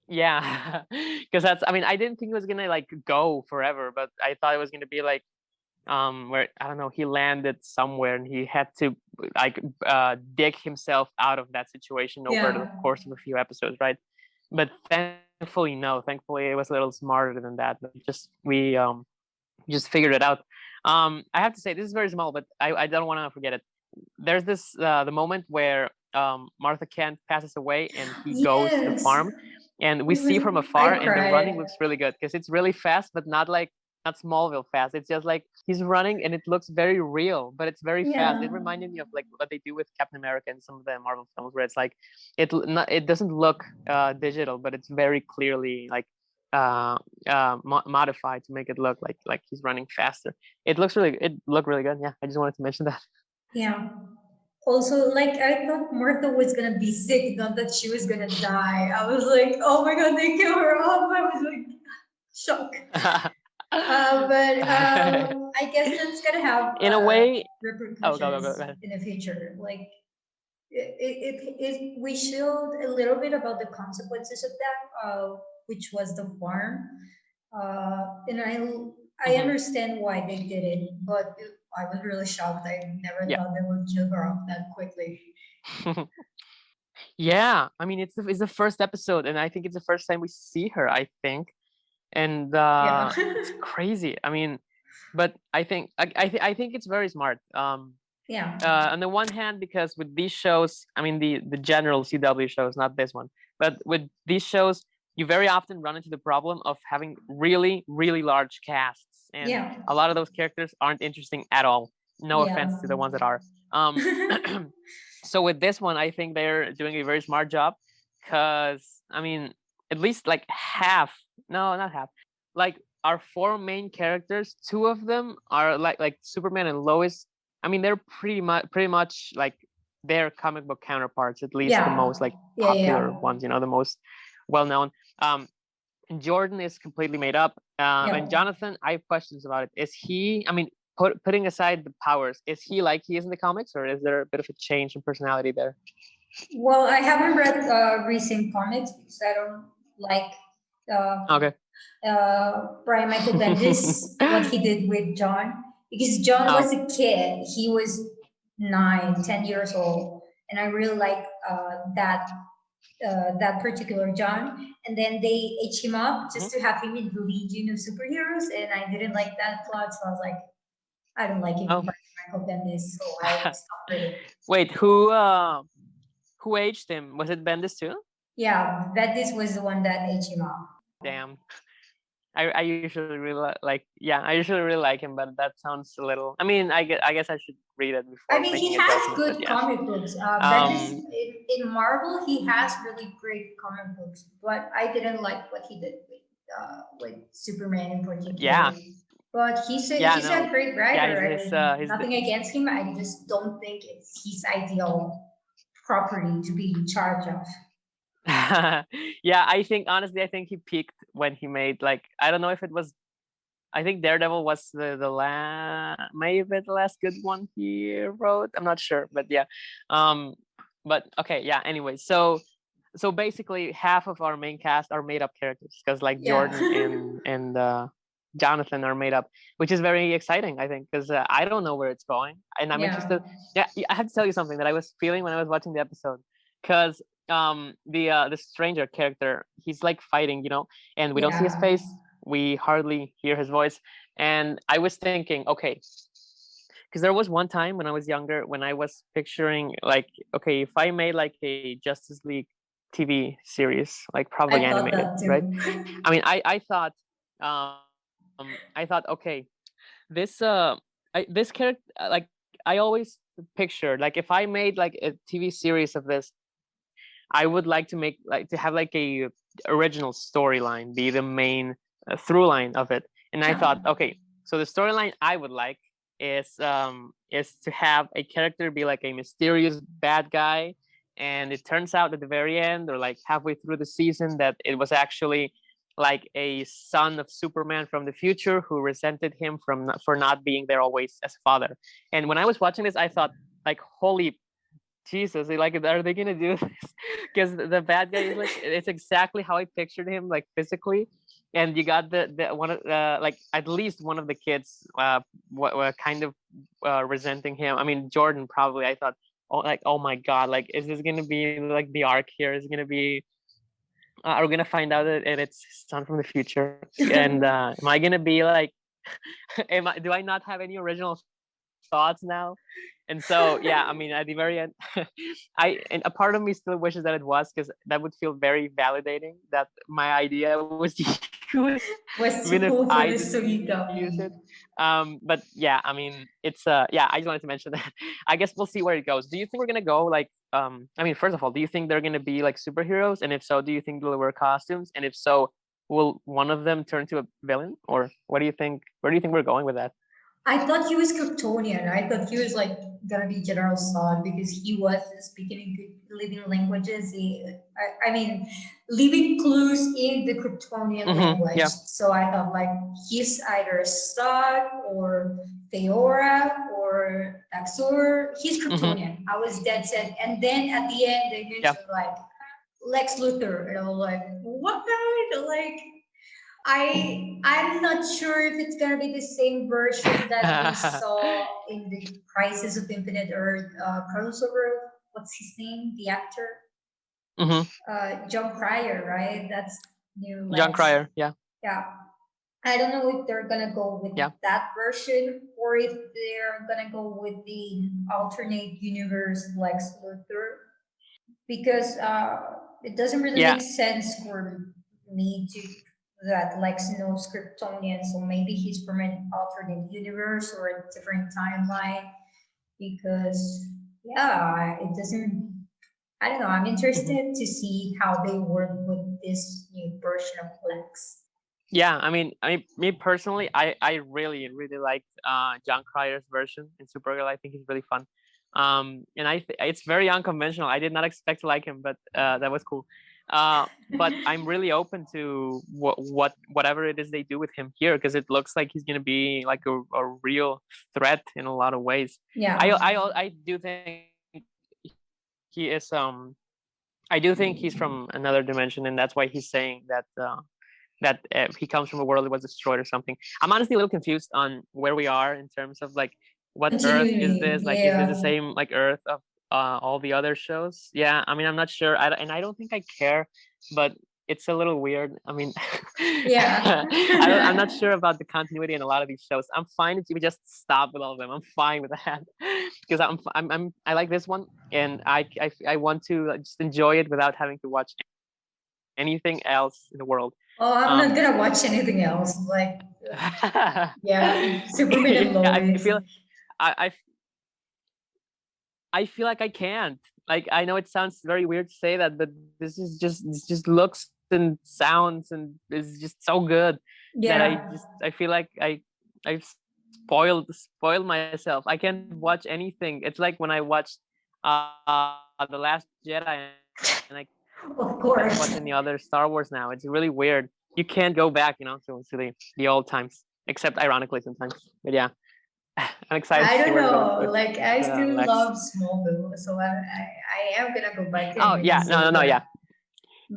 yeah, because that's. I mean, I didn't think it was gonna like go forever, but I thought it was gonna be like where I don't know, he landed somewhere and he had to like dig himself out of that situation over the Yeah. course of a few episodes, right? But thankfully, no. Thankfully, it was a little smarter than that. But we just figured it out. I have to say this is very small, but I don't want to forget it. There's this the moment where Martha Kent passes away and he goes to the Yes. farm, and we It was. see from I afar, and the running cried. looks really good because it's really fast, but not Smallville fast. It's just like he's running and it looks very real, but it's very fast. Yeah. It reminded me of like what they do with Captain America in some of the Marvel films, where it's like it doesn't look digital, but it's very clearly like modified to make it look like he's running faster. It looked really good. Yeah, I just wanted to mention that. Yeah. Also, like I thought Martha was gonna be sick, not that she was gonna die. I was like, oh my god, they kill her off. I was like shocked. But I guess that's gonna have In a way, oh, go repercussions ahead. in the future. Like we showed a little bit about the consequences of that, which was the farm. And I Hmm. understand why they did it, but I was really shocked. I never Yeah. thought they would kill her off that quickly. Yeah, I mean it's the first episode, and I think it's the first time we see her. I think, and Yeah. it's crazy. I mean, but I think I think it's very smart. Yeah. On the one hand, because with these shows, I mean the general CW shows, not this one, but with these shows, you very often run into the problem of having really, really large casts, and Yeah. a lot of those characters aren't interesting at all. No Yeah. offense to the ones that are. Um, so with this one, I think they're doing a very smart job, because I mean, at least like half, no, not half, like our four main characters, two of them are like Superman and Lois. I mean, they're pretty much like their comic book counterparts, at least the Yeah. most like Yeah. popular Yeah. ones, the most well known. And Jordan is completely made up. And Yeah. Jonathan, I have questions about it. Is he? I mean, putting aside the powers, is he like he is in the comics, or is there a bit of a change in personality there? Well, I haven't read recent comics because I don't like Okay. Brian Michael Bendis, what he did with John. Because John Oh. was a kid. He was 9, 10 years old. And I really like that particular John. And then they age him up just to have him in the Legion of Superheroes. And I didn't like that plot. So I was like, I don't like him, Oh. Michael Bendis. So I stopped reading. Wait, who aged him? Was it Bendis too? Yeah, Bendis was the one that aged him up. Damn. I usually really I usually really like him, but that sounds a little. I mean, I guess I should read it before I mean, he making a has judgment. good But yeah. comic books. Bendis, in Marvel, he has really great comic books, but I didn't like what he did with Superman in particular. Yeah. But he's a, Yeah, he's no. a great Yeah, writer. his, I mean, his, nothing against him. I just don't think it's his ideal property to be in charge of. yeah, I think honestly, I think he peaked when he made like I don't know if it was. I think Daredevil was the maybe the last good one he wrote. I'm not sure, but yeah. But okay, yeah. Anyway, so basically half of our main cast are made up characters, because like Jordan and Jonathan are made up, which is very exciting, I think, because I don't know where it's going, and I'm interested. Yeah, I have to tell you something that I was feeling when I was watching the episode, because the stranger character, he's like fighting, and we don't see his face, we hardly hear his voice, and I was thinking, okay, because there was one time when I was younger when I was picturing like, okay, if I made like a Justice League TV series, like probably animated, right? I mean, I thought, okay, this this character, like I always pictured, like if I made like a TV series of this, I would like to have like a original storyline be the main through line of it. And I thought, okay, so the storyline I would like is to have a character be like a mysterious bad guy, and it turns out at the very end or like halfway through the season that it was actually like a son of Superman from the future who resented him for not being there always as a father. And when I was watching this, I thought, like, holy Jesus, like, are they gonna do this? Because the bad guy is like, it's exactly how I pictured him, like physically. And you got the one of like at least one of the kids what kind of resenting him. I mean, Jordan probably. I thought, oh my God, like, is this gonna be like the arc here? Is it gonna be? Are we gonna find out that it's his son from the future? And am I gonna be like, do I not have any original thoughts now? And so yeah, I mean, at the very end, and a part of me still wishes that it was, because that would feel very validating that my idea was used, even if I didn't use it. But yeah, I mean, it's yeah, I just wanted to mention that. I guess we'll see where it goes. Do you think we're gonna go like I mean, first of all, do you think they're gonna be like superheroes? And if so, do you think they'll wear costumes? And if so, will one of them turn to a villain? Or what do you think? Where do you think we're going with that? I thought he was Kryptonian. I thought he was like gonna be General Zod because he was speaking in living languages. I mean, living clues in the Kryptonian language. Yeah. So I thought like he's either Zod or Theora or Daxor. He's Kryptonian. I was dead set. And then at the end they mentioned like Lex Luthor, and I was like, what? Like, I'm not sure if it's gonna be the same version that we saw in the Crisis of Infinite Earth crossover. What's his name? The actor? John Cryer, right? That's new. John Cryer, yeah. Yeah. I don't know if they're gonna go with Yeah. that version or if they're gonna go with the alternate universe Lex Luthor, because it doesn't really Yeah. make sense for me to that Lex knows Kryptonian, so maybe he's from an alternate universe or a different timeline. Because yeah, it doesn't. I don't know. I'm Mhm. interested to see how they work with this new version of Lex. Yeah, me personally, I really liked John Cryer's version in Supergirl. I think he's really fun. And it's very unconventional. I did not expect to like him, but that was cool. But I'm really open to whatever it is they do with him here, because it looks like he's gonna be like a real threat in a lot of ways. Yeah. I do think he is I do think he's from another dimension, and that's why he's saying that he comes from a world that was destroyed or something. I'm honestly a little confused on where we are in terms of like what Earth is Continuity. this? Like, is this the Yeah. same like Earth of all the other shows? Yeah, I mean, I'm not sure, and I don't think I care, but it's a little weird. I mean, Yeah. I'm not sure about the continuity in a lot of these shows. I'm fine if you just stop with all of them. I'm fine with that because I like this one, and I want to just enjoy it without having to watch anything else in the world. Oh, I'm not Um, gonna watch anything else. Like, yeah, Superman and yeah, Lois. I, I I feel like I can't. Like, I know it sounds very weird to say that, but this just looks and sounds and is just so good that Yeah. I feel like I've spoiled myself. I can't watch anything. It's like when I watched The Last Jedi, and I Of can't watch course. any other Star Wars now. It's really weird. You can't go back, to the old times, except ironically sometimes. But yeah, I'm excited to I see don't where it goes know. with Like, I still Lex. love Smallville, so I am gonna go back Oh and yeah, say no, yeah, yeah,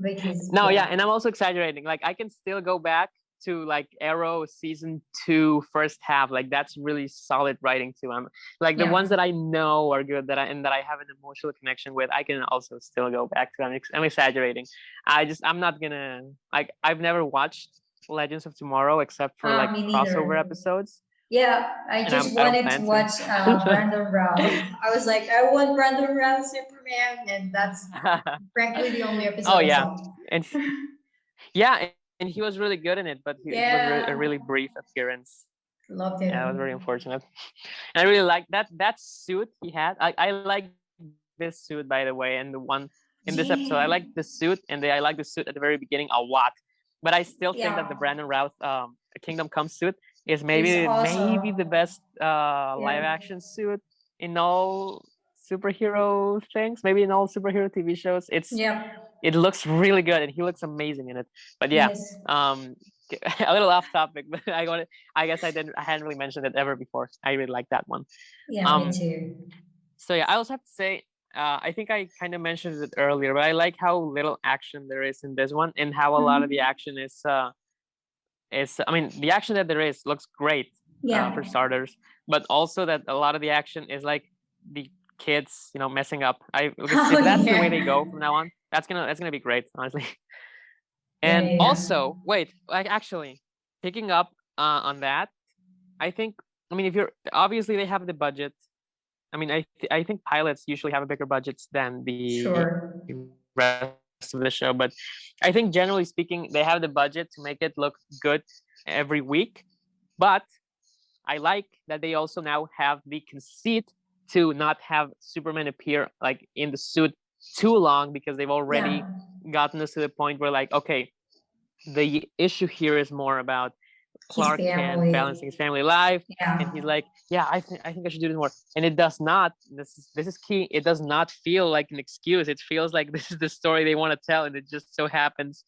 because no, yeah, yeah, and I'm also exaggerating. Like, I can still go back to like Arrow season 2 first half. Like, that's really solid writing too. I'm like the ones yeah. that I know are good, that I have an emotional connection with. I can also still go back to. I'm exaggerating. I'm not gonna, like, I've never watched Legends of Tomorrow except for like Me crossover neither. episodes, Yeah, I and just I don't wanted to plan to. watch Brandon Routh. I was like, I want Brandon Routh Superman, and that's frankly the only Oh episode I yeah, saw. and yeah, and he was really good in it, but it was a Yeah, really brief appearance. loved Yeah, it was very him. unfortunate. And I really like that suit he had. I like this suit, by the way, and the one in this episode. I Yeah, like the suit, and I like the suit at the very beginning a lot. But I still think that yeah, the Brandon Routh Kingdom Come suit is it's maybe the awesome. best live Yeah, action suit in all superhero things. Maybe in all superhero TV shows. yeah, It looks really good, and he looks amazing in it. But yeah, yes, um, a little off topic, but I guess I hadn't really mentioned it ever before. I really like that one. yeah, me Um, too. so yeah, I also have to say, I think I kind of mentioned it earlier, but I like how little action there is in this one, and how a lot of the Mhm. action is. I mean, the action that there is looks great, Yeah. for starters, but also that a lot of the action is like the kids, messing up. Because Oh if that's the way yeah, they go from now on, that's gonna be great, honestly. yeah, And yeah, also, wait, like, actually, picking up on that, I think, I mean, if you're obviously they have the budget. I mean, I think pilots usually have a bigger budgets than the sure. rest of the show, but I think generally speaking, they have the budget to make it look good every week. But I like that they also now have the conceit to not have Superman appear like in the suit too long, because they've already Yeah, gotten us to the point where, like, okay, the issue here is more about his Clark Kent balancing family. his family life, and Yeah, he's like, yeah, I think I should do this more. And it does not. This is key. It does not feel like an excuse. It feels like this is the story they want to tell, and it just so happens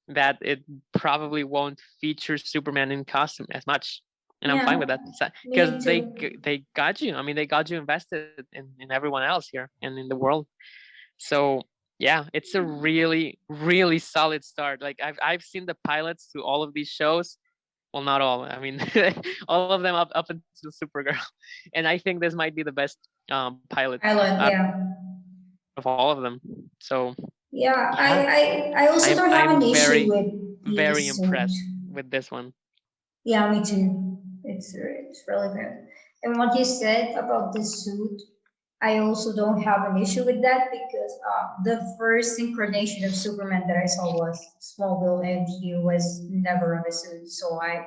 that it probably won't feature Superman in costume as much. And I'm fine with yeah, that, me because too. they got you. I mean, they got you invested in everyone else here and in the world. So yeah, it's a really, really solid start. Like, I've seen the pilots to all of these shows. Well, not all. I mean, all of them up until Supergirl, and I think this might be the best pilot Island. out Yeah, of all of them. So yeah. yeah, I also don't have I'm an issue very, with the very suit. impressed with this one. Yeah, me too. It's really good. And what you said about the suit, I also don't have an issue with that because the first incarnation of Superman that I saw was Smallville, and he was never on a suit. So I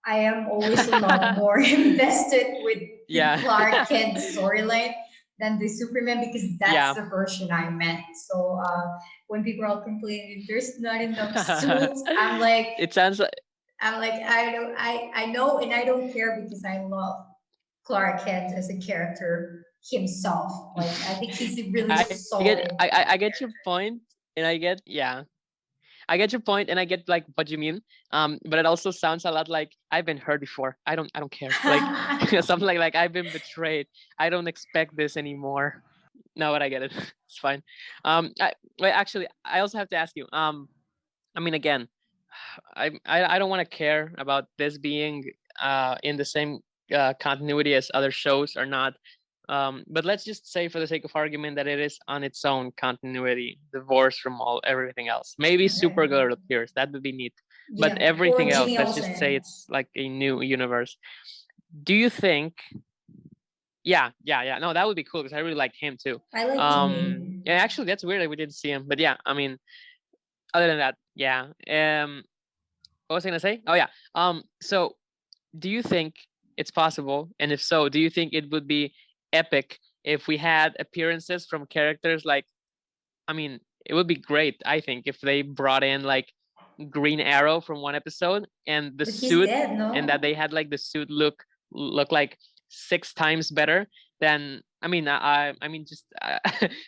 am always a lot more invested with the Yeah. Clark Kent storyline than the Superman because that's Yeah. the version I meant. So when people are complaining there's not enough suits, It sounds like I'm like I know and I don't care because I love Clark Kent as a character himself. Like I think he's a really solid I get your point, and I get your point, and I get like what you mean. But it also sounds a lot like I've been hurt before. I don't care. Like character. something like I've been betrayed. I don't expect this anymore. No, but I get it. It's fine. I wait, actually, I also have to ask you. I mean, again, I don't want to care about this being in the same continuity as other shows or not. But let's just say, for the sake of argument, that it is on its own continuity, divorced from all everything else. Maybe Okay. Supergirl appears. That would be neat. But Yeah. Or everything else, Jimmy let's just say Olsen. it's like a new universe. Do you think? Yeah. No, that would be cool because I really like him too. I like Jimmy. Yeah, actually, that's weird that we didn't see him. But yeah, I mean, other than that, yeah. What was I gonna say? Oh yeah. So do you think it's possible? And if so, do you think it would be epic if we had appearances from characters like, I mean, it would be great, I think, if they brought in like Green Arrow from one episode and the But he's suit, dead, and that no? they had like the suit look like 6 times better than, I mean, just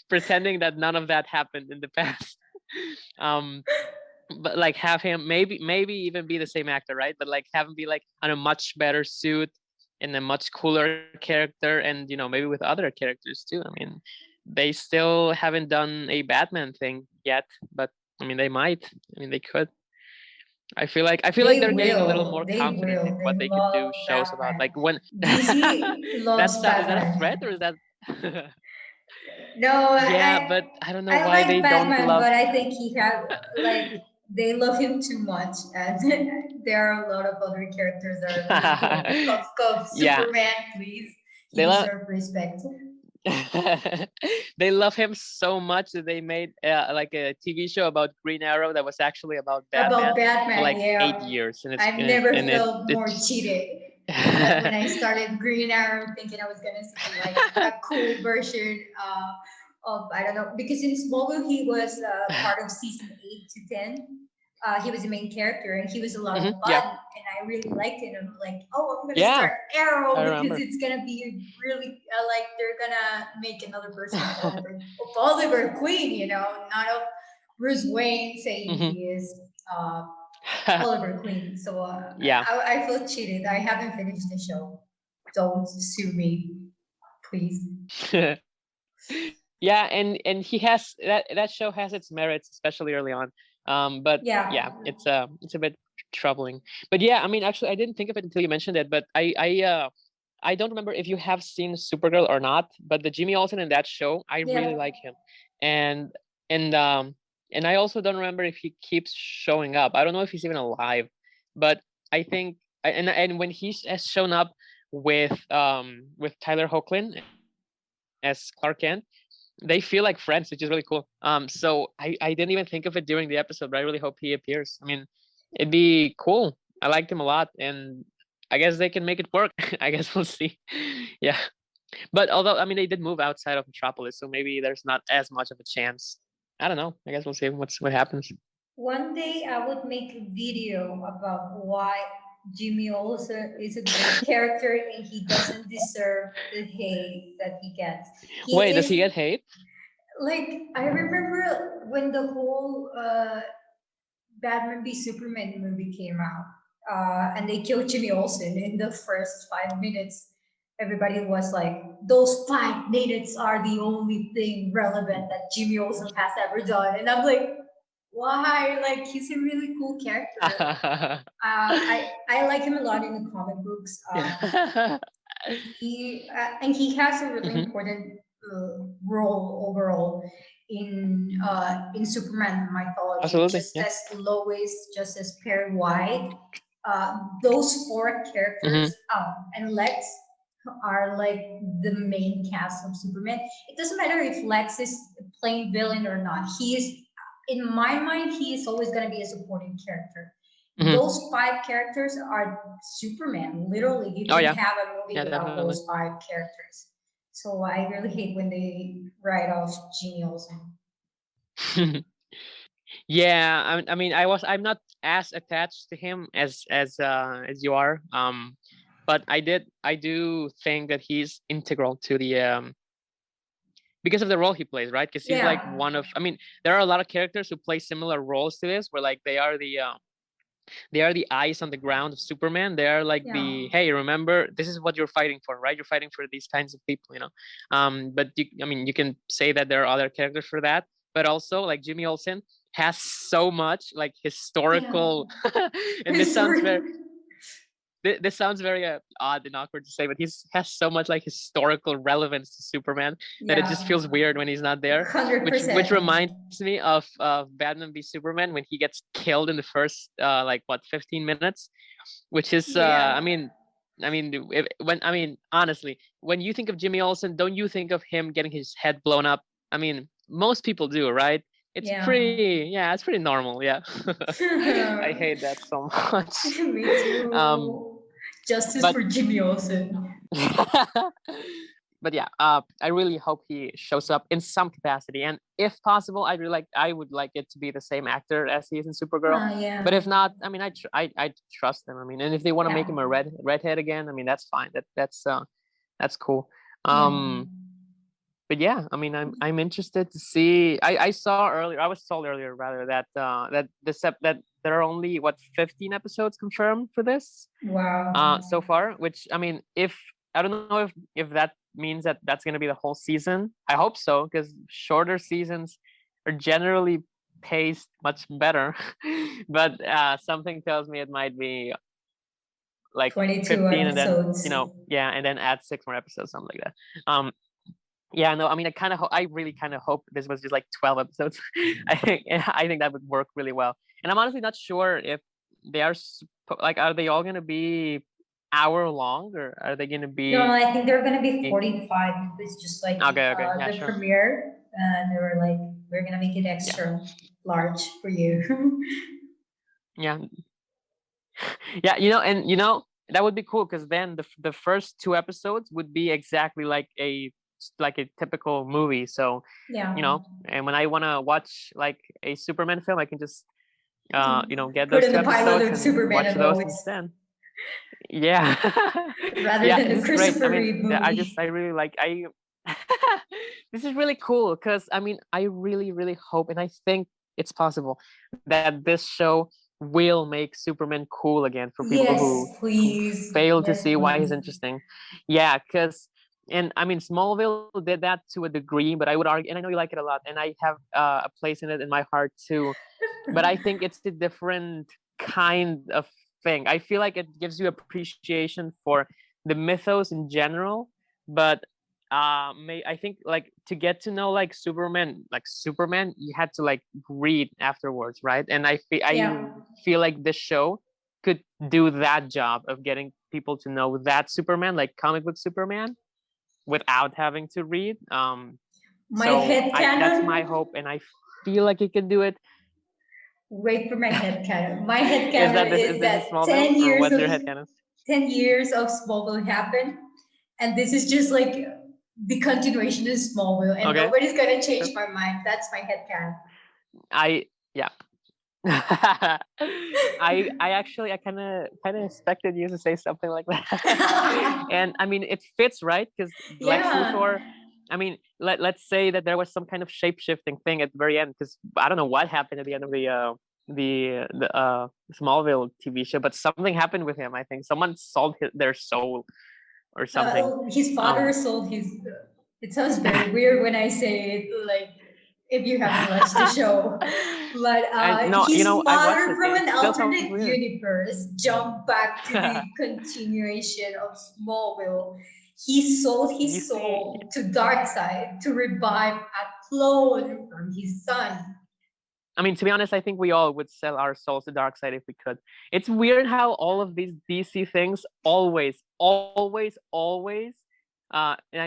pretending that none of that happened in the past. um but like have him maybe even be the same actor, right? But like have him be like on a much better suit and a much cooler character, and maybe with other characters too. I mean, they still haven't done a Batman thing yet, but I mean they might. I mean they could. I feel like They they're getting a little will. more They confident in will. They what they could love do shows about. Batman. Like when DC loves is that a threat Batman. or is that No, yeah, but I don't know I why they like don't Batman, love but I think he had like they love him too much, and there are a lot of other characters that are really cool. Cuff, cuff, yeah, Superman, please. He they love deserves respect. they love him so much that they made like a TV show about Green Arrow that was actually about About Batman for Batman, like eight yeah, years, and it's I've and it never and it felt more it's cheated. When I started Green Arrow, thinking I was gonna see like a cool version of I don't know because in Smallville he was part of season 8 to 10. He was the main character and he was a lot of yeah, fun and I really liked it. And I'm like, oh, I'm gonna yeah, start Arrow I because remember. it's gonna be really like they're gonna make another version of Oliver Queen, not of Bruce Wayne saying hmm he is. Uh, Oliver Queen. So yeah. I feel cheated. I haven't finished the show. Don't sue me, please. Yeah, and he has that show has its merits, especially early on. But Yeah. yeah, it's a bit troubling. But yeah, I mean, actually, I didn't think of it until you mentioned it. But I don't remember if you have seen Supergirl or not. But the Jimmy Olsen in that show, I really Yeah. like him, and and um and I also don't remember if he keeps showing up. I don't know if he's even alive, but I think and when he has shown up with Tyler Hoechlin as Clark Kent, they feel like friends, which is really cool. So I didn't even think of it during the episode, but I really hope he appears. I mean, it'd be cool. I liked him a lot, and I guess they can make it work. I guess we'll see. Yeah, but although I mean they did move outside of Metropolis, so maybe there's not as much of a chance. I don't know. I guess we'll see what happens. One day I would make a video about why Jimmy also is a great character and he doesn't deserve the hate that he gets. Wait, He does he is get hate? like I remember when the whole Batman v Superman movie came out, and they killed Jimmy Olsen in the first 5 minutes. Everybody was like, "Those 5 minutes are the only thing relevant that Jimmy Olsen has ever done," and I'm like, "Why? Like, he's a really cool character. I like him a lot in the comic books. Yeah. He has a really Mhm. important role overall in Superman mythology, Absolutely. just Yeah. as Lois, just as Perry White. those four Hmm. characters, and Lex are like the main cast of Superman. It doesn't matter if Lex is playing villain or not. He is, in my mind, he is always going to be a supporting character. Hmm. Those five characters are Superman. Literally, you Oh can yeah, have a movie yeah, without definitely. those five characters. So I really hate when they write off Jimmy Olsen. Yeah, I mean, I'm not as attached to him as you are. But I do think that he's integral to the because of the role he plays, right? Because he's like Yeah, one of, I mean, there are a lot of characters who play similar roles to this, where like they are the eyes on the ground of Superman. They are like yeah, the, hey, remember, this is what you're fighting for, right? You're fighting for these kinds of people, you know. But I mean, you can say that there are other characters for that, but also like Jimmy Olsen has so much like yeah. historical, and Historical. this sounds very odd and awkward to say, but he's has so much like historical relevance to Superman that it just Yeah, feels weird when he's not there. Which 100%. reminds me of Batman v Superman when he gets killed in the first like what 15 minutes, which is Yeah, I mean honestly, when you think of Jimmy Olsen, don't you think of him getting his head blown up? I mean, most people do, right? It's yeah. pretty, yeah, it's pretty normal. Yeah. I hate that so much. Me um too. Justice but for Jimmy Olsen. but yeah, I really hope he shows up in some capacity, and if possible, I would like it to be the same actor as he is in Supergirl. But Yeah, if not, I mean, I trust them. I mean, and if they want to make yeah, him a redhead again, I mean, that's fine. That's cool. yeah. Um, but yeah, I mean, I'm interested to see. I saw earlier. I was told earlier rather that that there are only what 15 episodes confirmed for this Wow. so far. Which I mean, if I don't know if that means that that's going to be the whole season. I hope so, because shorter seasons are generally paced much better. But something tells me it might be like 22 15, and then episodes. yeah, and then add 6 more episodes, something like that. Yeah, no, I mean, I really kind of hope this was just like 12 episodes. I think that would work really well. And I'm honestly not sure if they are like, are they all going to be hour long, or are they going to No, be I think they're gonna be 45. It's just like okay, yeah, the sure. premiere. They were like, we're gonna make it Yeah. extra large for you. Yeah. Yeah, and that would be cool, because then the first 2 episodes would be exactly like a typical movie. So, Yeah. and when I want to watch like a Superman film, I can just get Put those in two the pilot episodes of and Superman watch and those Lois instead. Yeah. rather Yeah, than this the is great. I Christopher mean, Reeve movie. I really like I this is really cool, because I mean, I really really hope, and I think it's possible that this show will make Superman cool again for people Yes, who please. fail to Yes, see why he's please. interesting. Yeah, because and I mean, Smallville did that to a degree, but I would argue, and I know you like it a lot, and I have a place in it in my heart too. But I think it's a different kind of thing. I feel like it gives you appreciation for the mythos in general, but I think like to get to know like Superman, you had to like read afterwards, right? And I Yeah. feel like this show could do that job of getting people to know that Superman, like comic book Superman, without having to read. My So head I that's my canon. hope, and I feel like it can do it. Wait for my head canon. My head Is canon that is this that is Smallville, or what's your headcanon? 10 years of Smallville happened, and this is just like the continuation of Smallville, and Okay, nobody's gonna change sure. my mind. That's my head canon. I yeah. I kind of expected you to say something like that. And I mean, it fits, right? Because Lex Yeah. Luthor, I mean, let's say that there was some kind of shape-shifting thing at the very end, because I don't know what happened at the end of the Smallville TV show, but something happened with him. I think someone sold their soul or something. His father Um, sold his. It sounds very weird when I say it, like if you haven't watched the show. But and no, his I watched father it. from It an still sounds alternate weird. universe jumped back to the continuation of Smallville. He sold You his see, soul to Darkseid to revive a clone from his son. I mean, to be honest, I think we all would sell our souls to dark side if we could. It's weird how all of these DC things always, and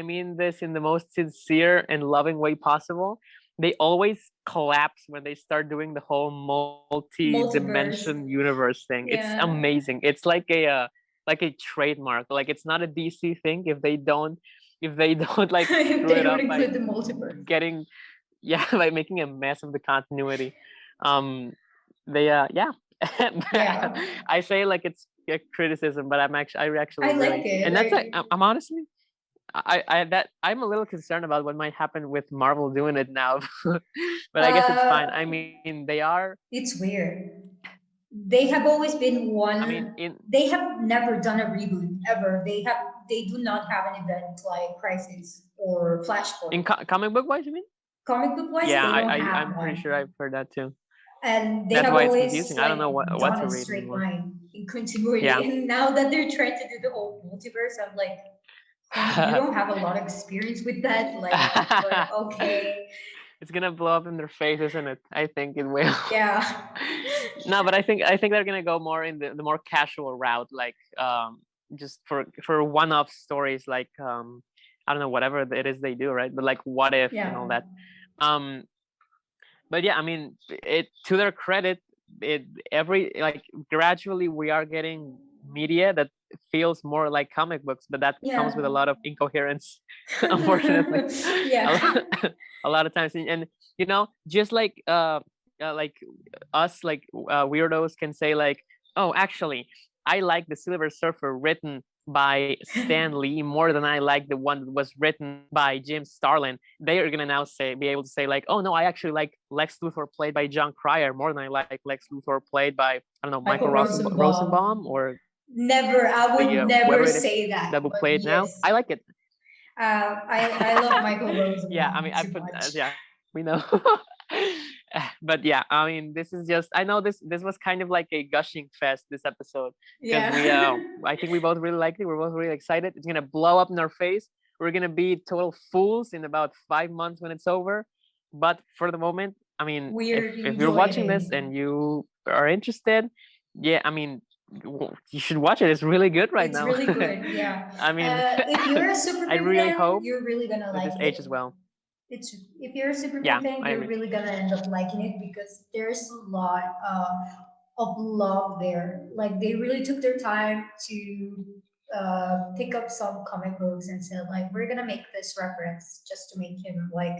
I mean this in the most sincere and loving way possible, they always collapse when they start doing the whole Multiverse. multi-dimension universe thing. It's Yeah. amazing. It's like a trademark. Like it's not a DC thing if they don't like screw They it don't up by include the multiverse. getting yeah by making a mess of the continuity. um they yeah Yeah. I say like it's a criticism, but I actually I like really, it. and that's like Like, I'm honestly I'm a little concerned about what might happen with Marvel doing it now. But I guess it's fine. uh, I mean, they are, it's weird. They have always been I mean, one. in They have never done a reboot ever. They do not have an event like Crisis or Flashpoint. comic book wise, you mean? Comic book wise, Yeah, they don't I'm have pretty one. sure I've heard that too. And they That's have why it's always confusing. I don't like know what done to a read straight anymore. line in continuity. Yeah. And now that they're trying to do the whole multiverse, I'm like, homie, you don't have a lot of experience with that. Like, but okay. It's gonna blow up in their face, isn't it? I think it will. Yeah. No, but I think they're gonna go more in the more casual route, like just for one-off stories, like I don't know, whatever it is they do, right? But like what if and all Yeah. that. Um, but yeah, I mean, it to their credit, it every like gradually we are getting media that feels more like comic books, but that comes with a Yeah. lot of incoherence, unfortunately. a, Yeah. lot, a lot of times, and you know, just like us like weirdos can say like, oh, actually, I like the Silver Surfer written by Stan Lee more than I like the one that was written by Jim Starlin. They are gonna now be able to say like, oh no, I actually like Lex Luthor played by John Cryer more than I like Lex Luthor played by, I don't know, Michael Michael Rosenbaum. Rosenbaum or Never, I would whoever never it is say that, that will but play it now. yes. I like it. I love Michael Yeah, I mean, Rosenbaum I too put much. yeah, we know. But yeah, I mean, this is just, I know this was kind of like a gushing fest this episode, because we Yeah. I think we both really liked it. We're both really excited. It's gonna blow up in our face. We're gonna be total fools in about 5 months when it's over. But for the moment, I mean, We're if you're enjoying watching this it. and you are interested, yeah, I mean, you should watch it. It's really good right It's now. really good. Yeah. I mean, If you're a I Superman really fan, hope you're really gonna that this like it. ages well. It's if you're a Yeah, Superman fan, I you're mean, really gonna end up liking it because there's a lot of love there. Like they really took their time to pick up some comic books and said like we're gonna make this reference just to make him like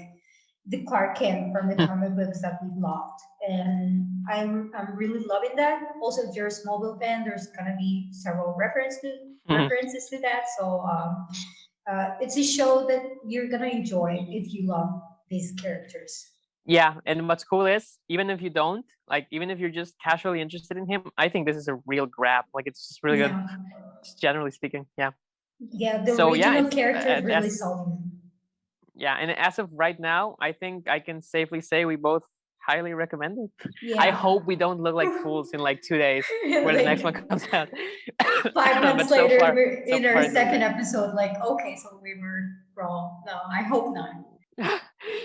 the Clark Kent from the comic books that we loved. And I'm really loving that. Also, if you're a Smallville fan, there's gonna be several references to that. So it's a show that you're gonna enjoy if you love these characters. yeah, and what's cool is even if you don't like, even if you're just casually interested in him, I think this is a real grab. Like it's just really good, Yeah, just generally speaking. Yeah. yeah. The So yeah, original it's characters really as sold me. yeah, and as of right now, I think I can safely say we both highly recommend it. I Yeah. hope we don't look like fools in like 2 days when the next one Like comes out. 5 months But so later, far, we're so in our far it's been second great. episode. Like, okay, so we were wrong. No, I hope not.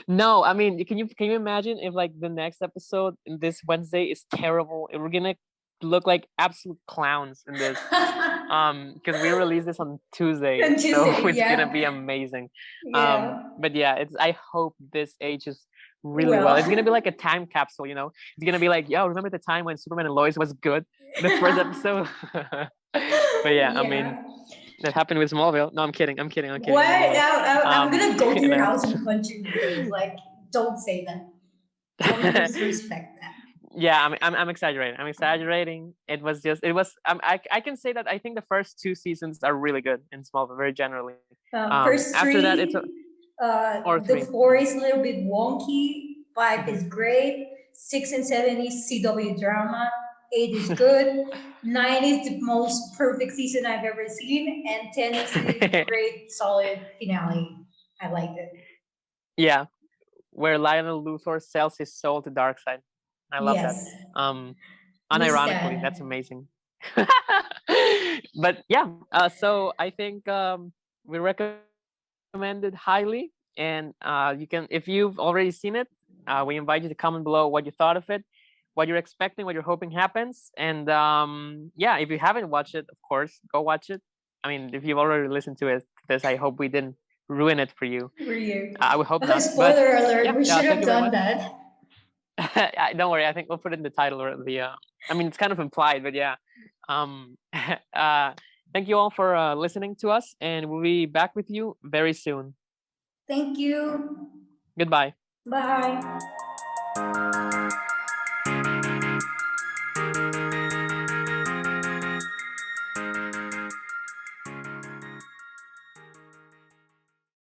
No, I mean, can you imagine if like the next episode this Wednesday is terrible? And we're gonna look like absolute clowns in this. Because we release this on Tuesday, On so Tuesday, it's gonna yeah, be amazing. yeah. But yeah, it's I hope this ages really well. It's gonna be Well, like a time capsule, you know. It's gonna be like, yo, remember the time when Superman and Lois was good, the first episode. But yeah, I mean, yeah. that happened with Smallville. No, I'm kidding. I'm kidding. I'm kidding. What? No, no, no. I'm gonna go to You your know. house and punch you in the face. Like, don't say that. Don't disrespect that. Yeah, I'm exaggerating. I'm exaggerating. It was just I can say that I think the first 2 seasons are really good in Smallville, very generally. First After that, it's three, or the three. four is a little bit wonky. Five Mhm. is great. 6 and 7 is CW drama. 8 is good. 9 is the most perfect season I've ever seen, and 10 is the great solid finale. I liked it. Yeah, where Lionel Luthor sells his soul to Darkseid. I love that. Yes, Um, we unironically, that's stand. amazing. But yeah, so I think we recommend it highly, and you can, if you've already seen it, We invite you to comment below what you thought of it, what you're expecting, what you're hoping happens. And yeah, if you haven't watched it, of course, go watch it. I mean, if you've already listened to it, this, I hope we didn't ruin it for you. For you. I would hope not. Spoiler alert, yeah, we should thank have you very done much. that. Don't worry, I think we'll put it in the title or the. I mean, it's kind of implied, but yeah. Thank you all for listening to us, and we'll be back with you very soon. Thank you. Goodbye. Bye.